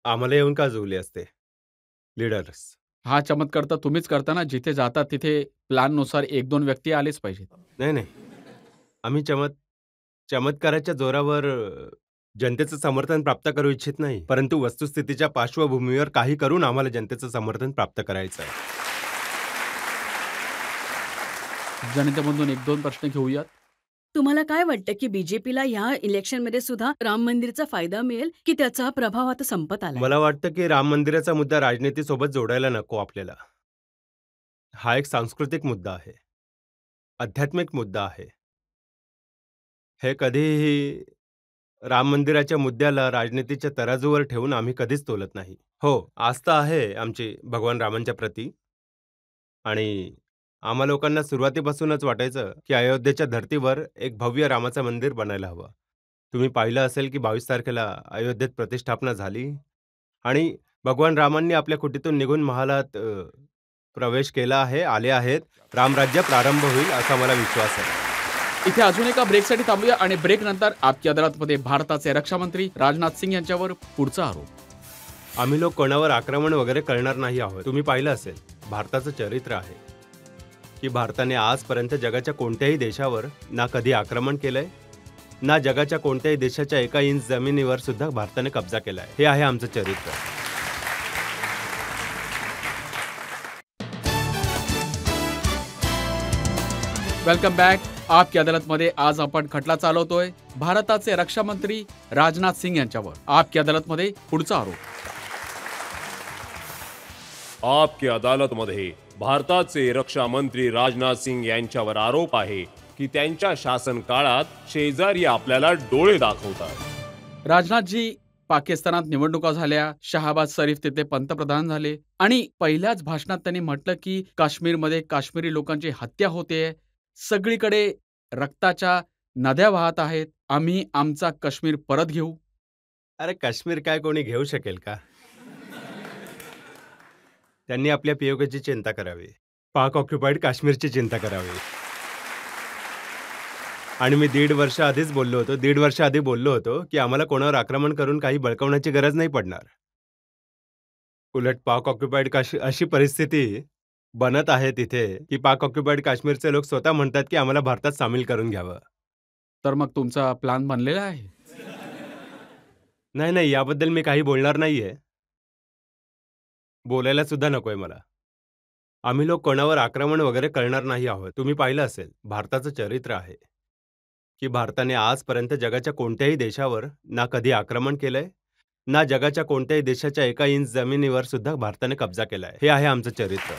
आम्हाला येऊन का जुळले असते? लीडर्स. हा चमत्कार तर तुम्हीच करता ना, जिथे जातात तिथे प्लॅननुसार 1-2 व्यक्ती आलेच पाहिजेत. नाही, नाही. आम्ही चमत्काराच्या जोरावर जनतेचं समर्थन प्राप्त करू इच्छित नाही. परंतु वस्तुस्थितीच्या पार्श्वभूमीवर काही करून आम्हाला जनतेचं समर्थन प्राप्त करायचं आहे. जनतेमधून 1-2 प्रश्न घेऊयात. तुम्हाला काय वाटतं, की बीजेपीला ह्या इलेक्शनमध्ये सुद्धा राम मंदिरचा फायदा मिळेल, की त्याचा प्रभाव आता संपत आलाय? मला वाटतं की राम मंदिराचा मुद्दा राजनीतीसोबत जोडायला नको आपल्याला. हा एक सांस्कृतिक मुद्दा आहे. आध्यात्मिक मुद्दा आहे. हे कधीही राम मंदिराच्या मुद्द्याला राजनीतीच्या तराजूवर ठेवून आम्ही कधीच तोलत नाही. हो, आस्था आहे आमची भगवान रामांच्या प्रती आणि आम्हा लोकांना सुरुवातीपासूनच वाटायचं की अयोध्येच्या धर्तीवर एक भव्य रामाचं मंदिर बनायला हवं. तुम्ही पाहिलं असेल की 22 तारखेला अयोध्येत प्रतिष्ठापना झाली आणि भगवान रामांनी आपल्या कुटीतून निघून महालात प्रवेश केला आहे, आले आहेत. रामराज्य प्रारंभ होईल असा मला विश्वास आहे. इथे अजून एका ब्रेकसाठी थांबूया आणि ब्रेक नंतर आपकी अदालतमध्ये भारताचे रक्षामंत्री राजनाथ सिंग यांच्यावर पुढचा आरोप. आम्ही लोक कोणावर आक्रमण वगैरे करणार नाही आहोत. तुम्ही पाहिलं असेल भारताचं चरित्र आहे की भारताने आजपर्यंत जगाच्या कोणत्याही देशावर ना कधी आक्रमण केलंय ना जगाच्या कोणत्याही देशाच्या एका इंच जमिनीवर सुद्धा भारताने कब्जा केलाय. हे आहे आमचं चरित्र. Welcome back. आपकी अदालतमध्ये आज आपण खटला चालवतोय भारताचे रक्षामंत्री राजनाथ सिंग यांच्यावर. आपकी अदालतमध्ये पुढचा आरोप. आपकी अदालतमध्ये भारताचे रक्षा मंत्री राजनाथ सिंग यांच्यावर आरोप आहे की त्यांच्या शासन काळात शेजारी आपल्याला डोळे दाखवतात. राजनाथजी, पाकिस्तानात निवडणुका झाल्या, शहाबाज शरीफ तिथे पंतप्रधान झाले आणि पहिल्याच भाषणात त्यांनी म्हटलं की काश्मीरमध्ये काश्मीरी लोकांची हत्या होते, सगळीकडे रक्ताच्या नद्या वाहत आहेत, आम्ही आमचा काश्मीर परत घेऊ. अरे काश्मीर काय कोणी घेऊ शकेल का? त्यांनी आपल्या पीओकेची चिंता करावी, पाक ऑक्युपाईड काश्मीरची चिंता करावी. आणि मी दीड वर्ष आधी बोललो होतो की आम्हाला कोणावर आक्रमण करून काही बळकवण्याची गरज नाही पडणार. उलट पाक ऑक्युपाईड अशी परिस्थिती बनत आहे तिथे की पाक ऑक्युपाईड काश्मीरचे लोक स्वतः म्हणतात की आम्हाला भारतात सामील करून घ्यावं. तर मग तुमचा प्लान बनलेला आहे? नाही, याबद्दल मी काही बोलणार नाहीये. बोलायला सुद्धा नकोय मला. आम्ही लोक कोणावर आक्रमण वगैरे करणार नाही आहोत. तुम्ही पाहिलं असेल भारताचं चरित्र आहे की भारताने आजपर्यंत जगाच्या कोणत्याही देशावर ना कधी आक्रमण केलंय ना जगाच्या कोणत्याही देशाच्या एका इंच जमिनीवर सुद्धा भारताने कब्जा केलाय. हे आहे आमचं चरित्र.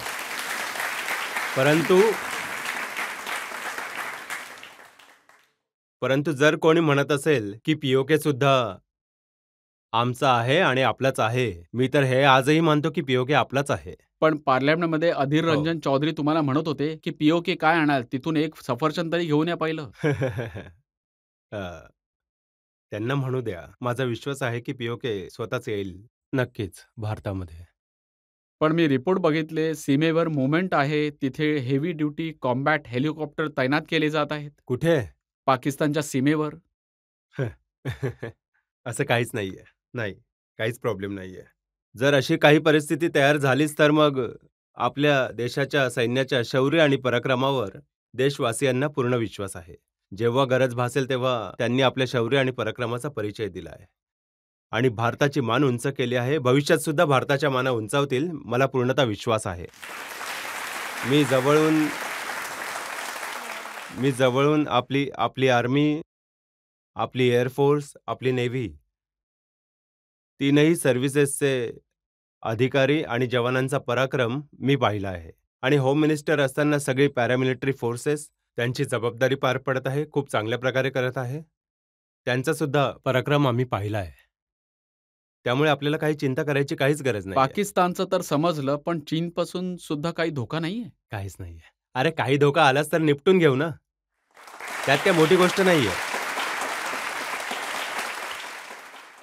परंतु जर कोणी म्हणत असेल की पीओके सुद्धा आमचा आहे आणि आपलाच आहे, मी तर हे आजही मानतो की पीओके आपलाच आहे. पण पार्लमेंटमध्ये अधीर रंजन चौधरी तुम्हाला म्हणत होते की पीओके काय आणाल, तिथून एक सफरचंद तरी घेऊन या पाहिलं. त्यांना म्हणू द्या. माझा विश्वास आहे की पीओके स्वतःच येईल नक्कीच भारतामध्ये. पण मी रिपोर्ट बघितले, सीमेवर मुवमेंट आहे, तिथे हेवी ड्युटी कॉम्बॅट हेलिकॉप्टर तैनात केले जात आहेत कुठे? पाकिस्तानच्या सीमेवर. असं काहीच नाहीये. नाही, काहीच प्रॉब्लेम नाहीये. जर अशी काही परिस्थिती तयार झालीच तर मग आपल्या देशाच्या सैन्याच्या शौर्य आणि पराक्रमावर देशवासियांना पूर्ण विश्वास आहे. जेव्हा गरज भासेल तेव्हा त्यांनी आपल्या शौर्य आणि पराक्रमाचा परिचय दिला आहे आणि भारताची मान उंच केली आहे. भविष्यात सुद्धा भारताच्या माना उंचावतील, मला पूर्णतः विश्वास आहे. मी जवळून आपली आर्मी, आपली एअरफोर्स, आपली नेव्ही, तीनही सर्व्हिसेसचे अधिकारी आणि जवानांचा पराक्रम मी पाहिला आहे आणि होम मिनिस्टर असताना सगळी पॅरामिलिटरी फोर्सेस त्यांची जबाबदारी पार पडत आहे, खूप चांगल्या प्रकारे करत आहे. त्यांचा सुद्धा पराक्रम आम्ही पाहिला आहे. त्यामुळे आपल्याला काही चिंता करायची काहीच गरज नाही. पाकिस्तानचं तर समजलं, पण चीनपासून सुद्धा काही धोका नाहीये? काहीच नाहीये. अरे काही धोका आलाच तर निपटून घेऊ ना, त्यात काय मोठी गोष्ट नाहीये.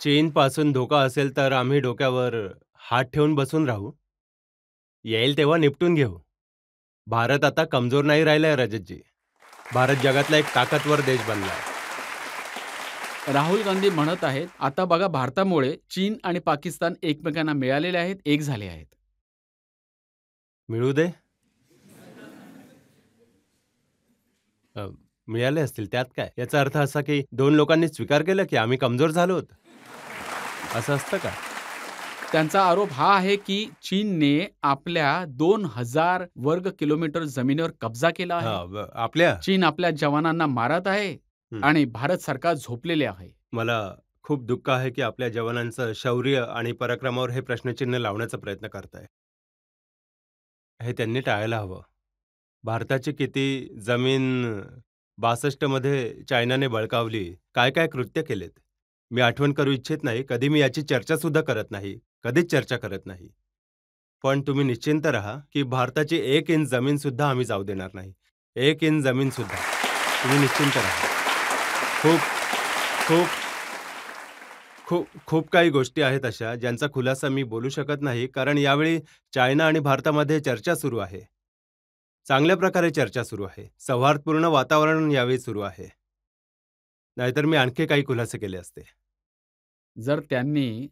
चीनपासून धोका असेल तर आम्ही डोक्यावर हात ठेवून बसून राहू, येईल तेव्हा निपटून घेऊ. भारत आता कमजोर नाही राहिलाय रजतजी. भारत जगातला एक ताकदवर देश बनलाय. राहुल गांधी म्हणत आहेत, आता बघा भारतामुळे चीन आणि पाकिस्तान एकमेकांना मिळालेले आहेत, एक झाले आहेत. मिळू दे. मिळाले असतील त्यात काय. याचा अर्थ असा की दोन लोकांनी स्वीकार केलं की आम्ही कमजोर झालोत, असं असतं का? त्यांचा आरोप हा आहे की चीनने आपल्या 2000 वर्ग किलोमीटर जमिनीवर कब्जा केला आहे. आपल्या चीन आपल्या जवानांना मारत आहे आणि भारत सरकार झोपलेले आहे. मला खूप दुःख आहे की आपल्या जवानांचं शौर्य आणि पराक्रमावर हे प्रश्नचिन्ह लावण्याचा प्रयत्न करताय. हे त्यांनी टाळायला हवं. भारताची किती जमीन 62 मध्ये चायनाने बळकावली, काय काय कृत्य केलेत. मी आठवण करू इच्छित नाही. कधी मी याची चर्चा सुद्धा करत नाही. कधीच चर्चा करत नाही. पण तुम्ही निश्चिंत राहा, की भारताची 1 इंच जमीन सुद्धा आम्ही जाऊ देणार नाही. 1 इंच जमीन सुद्धा. तुम्ही निश्चिंत राहा. खूप, खूप, खूप काही गोष्टी आहेत अशा, ज्यांचा खुलासा मी बोलू शकत नाही. कारण यावेळी चायना आणि भारतामध्ये चर्चा सुरू आहे. चांगल्या प्रकारे चर्चा सुरू आहे. सौहार्दपूर्ण वातावरण यावेळी सुरू आहे. नाहीतर मी आणखी काही खुलासे केले असते. जर त्यांनी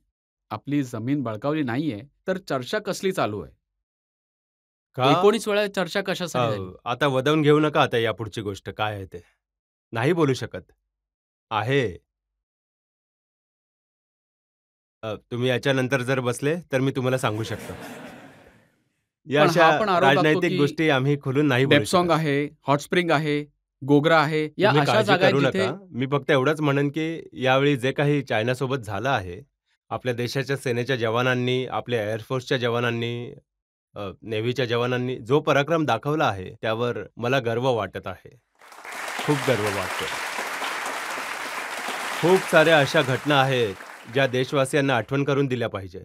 आपली जमीन बळकावली नाहीये, तर चर्चा कसली चालू आहे? का? 19 वेळा चर्चा कशासाठी झाली? आता वदवून घेऊ नका आता यापुढची गोष्ट काय आहे ते. नाही बोलू शकत. आहे. तुम्ही याच्यानंतर जर बसले, तर मी तुम्हाला सांगू शकतो. या पण अशा हा पण आरोप लागतो राजनैतिक की गोष्टी आम्ही खुलून नाही बोलू डेप्सॉंग शकत. आहे, हॉट स्प्रिंग आहे, गोग्रा आहे, या तुम्ही अशा काळजी जागा आहेत करू जिथे नका. मी फक्त एवढंच म्हणेन, की यावेळी जे काही चायनासोबत झालं आहे, आपल्या देशाच्या सेनेच्या जवानांनी, आपल्या एअरफोर्सच्या जवानांनी, नेव्हीच्या जवानांनी जो पराक्रम दाखवला आहे, त्यावर मला गर्व वाटत आहे. खूप गर्व वाटतो. खूप साऱ्या अशा घटना आहेत, ज्या देशवासियांना आठवण करून दिल्या पाहिजे.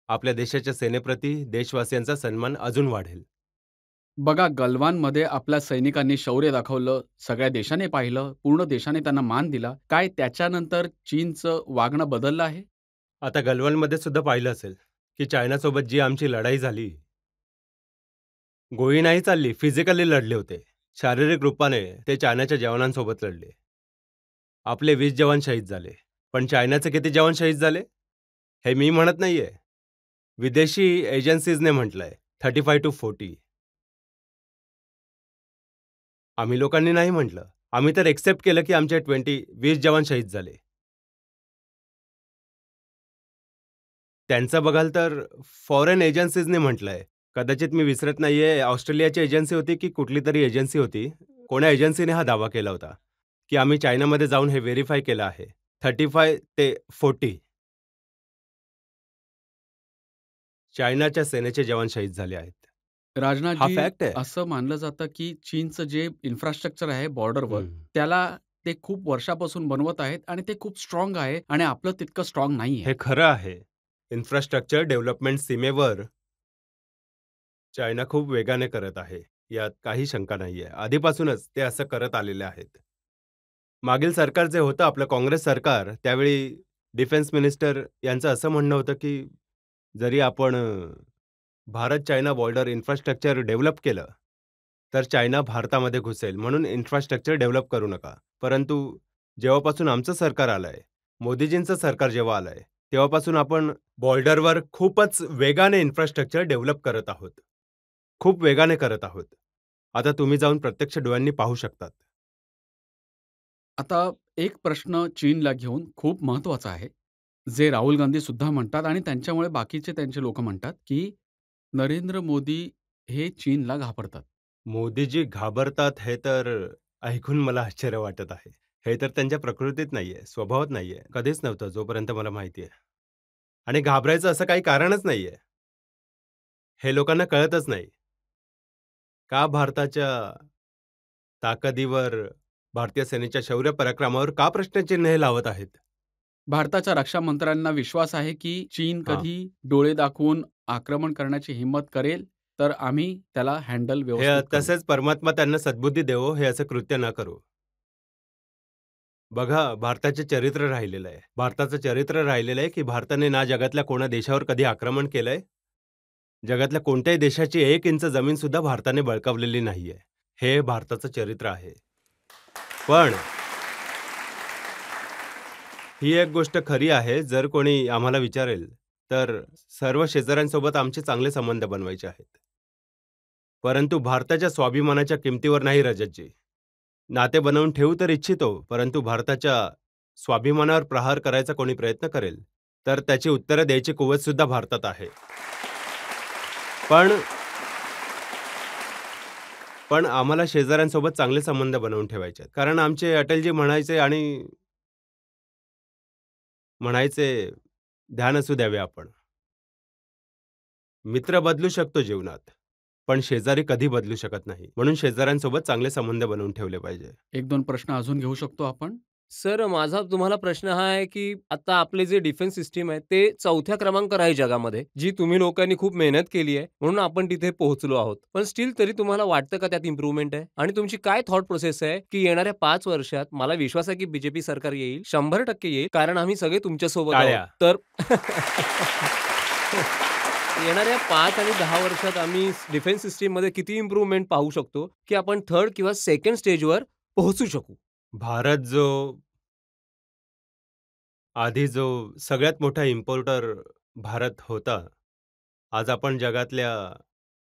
आपल्या देशाच्या सेनेप्रती देशवासियांचा सन्मान अजून वाढेल. बघा गलवानमध्ये आपल्या सैनिकांनी शौर्य दाखवलं, सगळ्या देशाने पाहिलं, पूर्ण देशाने त्यांना मान दिला. काय त्याच्यानंतर चीनचं वागणं बदललं आहे? आता गलवानमध्ये सुद्धा पाहिलं असेल, की चायनासोबत जी आमची लढाई झाली, गोळी नाही चालली, फिजिकली लढले होते. शारीरिक रूपाने ते चायनाच्या जवानांसोबत लढले. आपले 20 जवान शहीद झाले. पण चायनाचे किती जवान शहीद झाले? हे मी म्हणत नाहीये. विदेशी एजन्सीजने म्हटलंय 35 to 40. आम्ही लोकांनी नाही म्हटलं. आम्ही तर एक्सेप्ट केलं की आमचे 20 जवान शहीद झाले. त्यांचं बघाल तर फॉरेन एजन्सीजने म्हटलंय. कदाचित मी विसरत नाहीये, ऑस्ट्रेलियाची एजन्सी होती की कुठली तरी एजन्सी होती. कोण्या एजन्सीने हा दावा केला होता, की आम्ही चायनामध्ये जाऊन हे व्हेरिफाय केलं आहे. 35 ते 40 चायनाच्या सेनेचे जवान शहीद झाले आहेत. हा राजनाथजी, फॅक्ट आहे. असं मानलं जातं की चीनचं जे इन्फ्रास्ट्रक्चर आहे बॉर्डरवर, हं. त्याला ते खूप वर्षापासून बनवत आहेत आणि ते खूप स्ट्रॉंग आहे आणि आपलं तितकं स्ट्रॉंग नाहीये. हे खरं आहे. इन्फ्रास्ट्रक्चर डेव्हलपमेंट सीमेवर चायना खूप वेगाने करत आहे. यात काही शंका नाहीये. आधीपासूनच ते असं करत आलेले आहेत. मागील सरकार जे होतं आपलं काँग्रेस सरकार, त्यावेळी डिफेन्स मिनिस्टर यांचं असं म्हणणं होतं, की जरी आपण भारत-चायना बॉर्डर इन्फ्रास्ट्रक्चर डेव्हलप केलं, तर चायना भारतामध्ये घुसेल. म्हणून इन्फ्रास्ट्रक्चर डेव्हलप करू नका. परंतु जेव्हापासून आमचं सरकार आलंय, मोदीजींचं सरकार जेव्हा आलंय, तेव्हापासून आपण बॉर्डरवर खूपच वेगाने इन्फ्रास्ट्रक्चर डेव्हलप करत आहोत. खूप वेगाने करत आहोत. आता तुम्ही जाऊन प्रत्यक्ष डोळ्यांनी पाहू शकतात. आता एक प्रश्न चीनला घेऊन खूप महत्वाचा आहे, जे राहुल गांधी सुद्धा म्हणतात आणि त्यांच्यामुळे बाकीचे त्यांचे लोक म्हणतात, की नरेंद्र मोदी हे चीनला घाबरतात. मोदीजी घाबरतात हे तर ऐकून मला आश्चर्य वाटत आहे. हे तर त्यांच्या प्रकृतीत नाहीये, स्वभावात नाहीये. कधीच नव्हतं जोपर्यंत मला माहिती आहे. आणि घाबरायचं असं काही कारणच नाहीये. हे लोकांना कळतच नाही. का भारताच्या ताकदीवर, भारतीय सेनेच्या शौर्य पराक्रमावर का प्रश्नचिन्ह हे लावत आहेत? भारताच्या रक्षा मंत्र्यांना विश्वास आहे, की चीन हां. कधी डोळे दाखवून आक्रमण करण्याची हिंमत करेल, तर आम्ही त्याला हँडल हे व्यवस्थित करू. तसेच परमात्मा त्यांना सद्बुद्धी देवो, हे असं कृत्य न करू. बघा, भारताचे चरित्र राहिलेलं आहे. भारताचं चरित्र राहिलेलं आहे, की भारताने ना जगातल्या कोणा देशावर कधी आक्रमण केलंय, जगातल्या कोणत्याही देशाची 1 इंच जमीनसुद्धा भारताने बळकावलेली नाहीये. हे भारताचं चरित्र आहे. पण ही एक गोष्ट खरी आहे, जर कोणी आम्हाला विचारेल, तर सर्व शेजाऱ्यांसोबत आमचे चांगले संबंध बनवायचे आहेत. परंतु भारताच्या स्वाभिमानाच्या किमतीवर नाही रजतजी. नाते बनवून ठेवू तर इच्छितो, परंतु भारताच्या स्वाभिमानावर प्रहार करायचा कोणी प्रयत्न करेल, तर त्याची उत्तरं द्यायची कुवतसुद्धा भारतात आहे. पण पण आम्हाला शेजाऱ्यांसोबत चांगले संबंध बनवून ठेवायचे आहेत. कारण आमचे अटलजी म्हणायचे ध्यान असू द्यावे आपण. मित्र बदलू शकतो जीवनात, पण शेजारी कधी बदलू शकत नाही. म्हणून शेजाऱ्यांसोबत चांगले संबंध बनवून ठेवले पाहिजे. 1-2 प्रश्न अजून घेऊ शकतो आपण? सर, माझा तुम्हाला प्रश्न हा आहे, की आता आपले जे डिफेन्स सिस्टम आहे, ते 4थ्या क्रमांकावर आहे जगामध्ये, जी तुम्ही लोकांनी खूप मेहनत केली आहे, म्हणून आपण तिथे पोहोचलो आहोत. पण स्टिल तरी तुम्हाला वाटतं का त्यात इम्प्रूव्हमेंट आहे? आणि तुमची काय थॉट प्रोसेस आहे, की येणाऱ्या 5 वर्षात मला विश्वास आहे, की बीजेपी सरकार येईल, 100% येईल, कारण आम्ही सगळे तुमच्यासोबत आहोत. टाळ्या. तर येणाऱ्या 5 आणि 10 वर्षात आम्ही डिफेन्स सिस्टममध्ये किती इम्प्रूव्हमेंट पाहू शकतो, की आपण 3rd किंवा 2nd स्टेजवर पोहोचू शकू? भारत जो सगळ्यात मोठा इम्पोर्टर भारत होता, आज आपण जगातल्या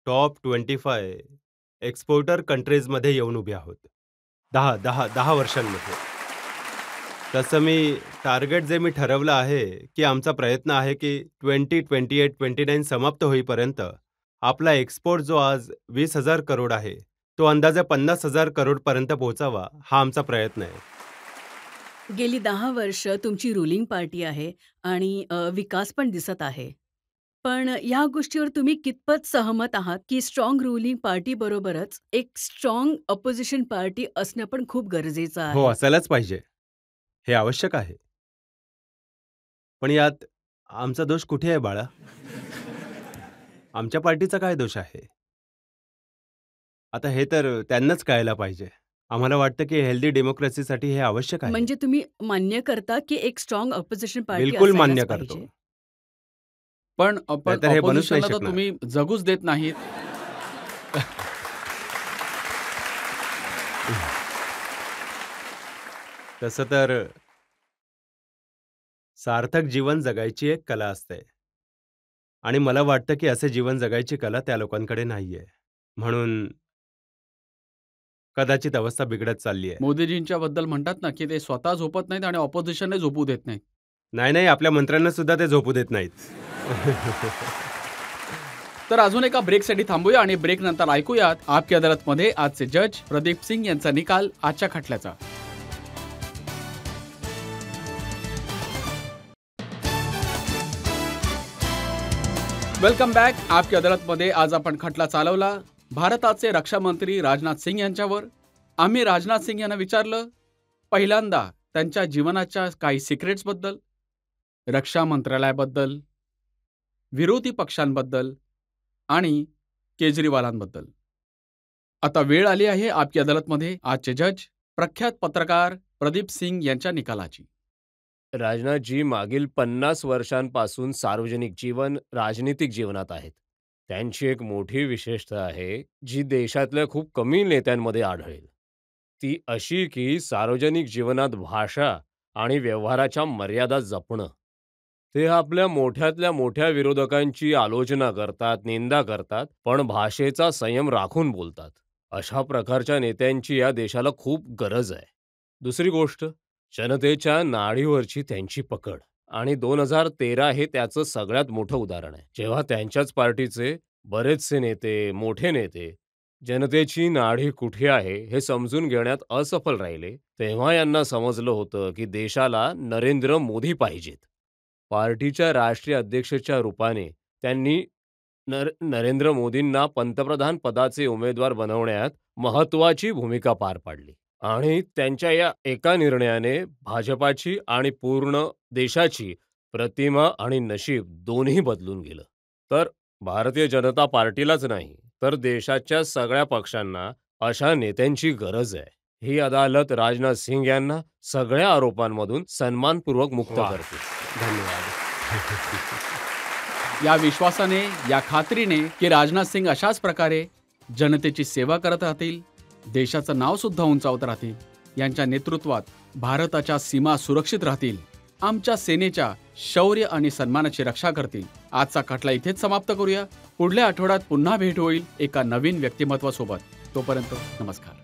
टॉप 25 एक्सपोर्टर कंट्रीजमध्ये येऊन उभे आहोत. 10 वर्षांमध्ये. तसं टार्गेट जे मी ठरवलं आहे, की आमचा प्रयत्न आहे, की 2028-29 समाप्त होईपर्यंत आपला एक्सपोर्ट जो आज 20,000 करोड आहे, तो अंदाजे 50,000 करोडपर्यंत पोहोचावा, हा आमचा प्रयत्न आहे. गेली 10 वर्ष तुमची रुलिंग पार्टी आहे आणि विकास पण दिसत आहे. पण या गोष्टीवर तुम्ही कितपत सहमत आहात, की स्ट्रॉंग रुलिंग पार्टी बरोबरच एक स्ट्रॉंग अपोझिशन पार्टी असणं पण खूप गरजेचं हो, आहे? असायलाच पाहिजे. हे आवश्यक आहे. पण यात आमचा दोष कुठे आहे बाळा? आमच्या पार्टीचा काय दोष आहे? आता हे तर त्यांनाच कळायला पाहिजे. आम्हाला वाटतं, की हेल्दी डेमोक्रेसीसाठी हे आवश्यक आहे. म्हणजे तुम्ही मान्य करता, की एक स्ट्रॉंग अपोझिशन पार्टी बिलकुल मान्य असायलाच करतो. पाहिजे? पण नाहीतर हे बनूच नाही ऑपोजिशनला तर शकणार. तुम्ही जगूच देत नाहीत. तसं तर सार्थक जीवन जगायची एक कला असते आणि मला वाटतं, की असे जीवन जगायची कला त्या लोकांकडे नाहीये. म्हणून कदाचित अवस्था बिघडत चालली आहे. मोदीजींच्या बद्दल म्हणतात ना, की ते स्वतः झोपत नाहीत आणि ऑपोझिशनने झोपू देत नाहीत. नाही, आपल्या मंत्र्यांना सुद्धा ते झोपू देत नाहीत. तर अजून एका ब्रेकसाठी थांबूया आणि ब्रेक नंतर ऐकूयात आपकी अदालतमध्ये आजचे जज प्रदीप सिंग यांचा निकाल आजच्या खटल्याचा. Welcome back. आपकी अदालतमध्ये आज आपण खटला चालवला भारताचे रक्षा मंत्री राजनाथ सिंग यांच्यावर. आम्ही राजनाथ सिंग यांना विचारलं पहिल्यांदा त्यांच्या जीवनाच्या काही सिक्रेट्सबद्दल, रक्षा मंत्रालयाबद्दल, विरोधी पक्षांबद्दल आणि केजरीवालांबद्दल. आता वेळ आली आहे आपकी अदालतमध्ये आजचे जज प्रख्यात पत्रकार प्रदीप सिंग यांच्या निकालाची. राजनाथजी मागील 50 वर्षांपासून सार्वजनिक जीवन, राजनीतिक जीवनात आहेत. त्यांची एक मोठी विशेषता आहे, जी देशातल्या खूप कमी नेत्यांमध्ये आढळेल. ती अशी की सार्वजनिक जीवनात भाषा आणि व्यवहाराच्या मर्यादा जपणं. ते आपल्या मोठ्यातल्या मोठ्या विरोधकांची आलोचना करतात, निंदा करतात, पण भाषेचा संयम राखून बोलतात. अशा प्रकारच्या नेत्यांची या देशाला खूप गरज आहे. दुसरी गोष्ट, जनतेच्या नाडीवरची त्यांची पकड. आणि 2013 हे त्याचं सगळ्यात मोठं उदाहरण आहे. जेव्हा त्यांच्याच पार्टीचे बरेचसे नेते, मोठे नेते जनतेची नाडी कुठे आहे हे समजून घेण्यात असफल राहिले, तेव्हा यांना समजलं होतं की देशाला नरेंद्र मोदी पाहिजेत. पार्टीच्या राष्ट्रीय अध्यक्षाच्या रूपाने त्यांनी नरेंद्र मोदींना पंतप्रधान पदाचे उमेदवार बनवण्यात महत्त्वाची भूमिका पार पाडली. आणि त्यांच्या या एका निर्णयाने भाजपाची आणि पूर्ण देशाची प्रतिमा आणि नशीब दोन्ही बदलून गेलं. तर भारतीय जनता पार्टीलाच नाही, तर देशाच्या सगळ्या पक्षांना अशा नेत्यांची गरज आहे. ही अदालत राजनाथ सिंग यांना सगळ्या आरोपांमधून सन्मानपूर्वक मुक्त वाह! करते. धन्यवाद. या विश्वासाने, या खात्रीने की राजनाथ सिंग अशाच प्रकारे जनतेची सेवा करत राहतील, देशाचं नाव सुद्धा उंचावत राहतील, यांच्या नेतृत्वात भारताच्या सीमा सुरक्षित राहतील, आमच्या सेनेच्या शौर्य आणि सन्मानाची रक्षा करतील. आजचा खटला इथेच समाप्त करूया. पुढल्या आठवड्यात पुन्हा भेट होईल एका नवीन व्यक्तिमत्वासोबत. तोपर्यंत नमस्कार.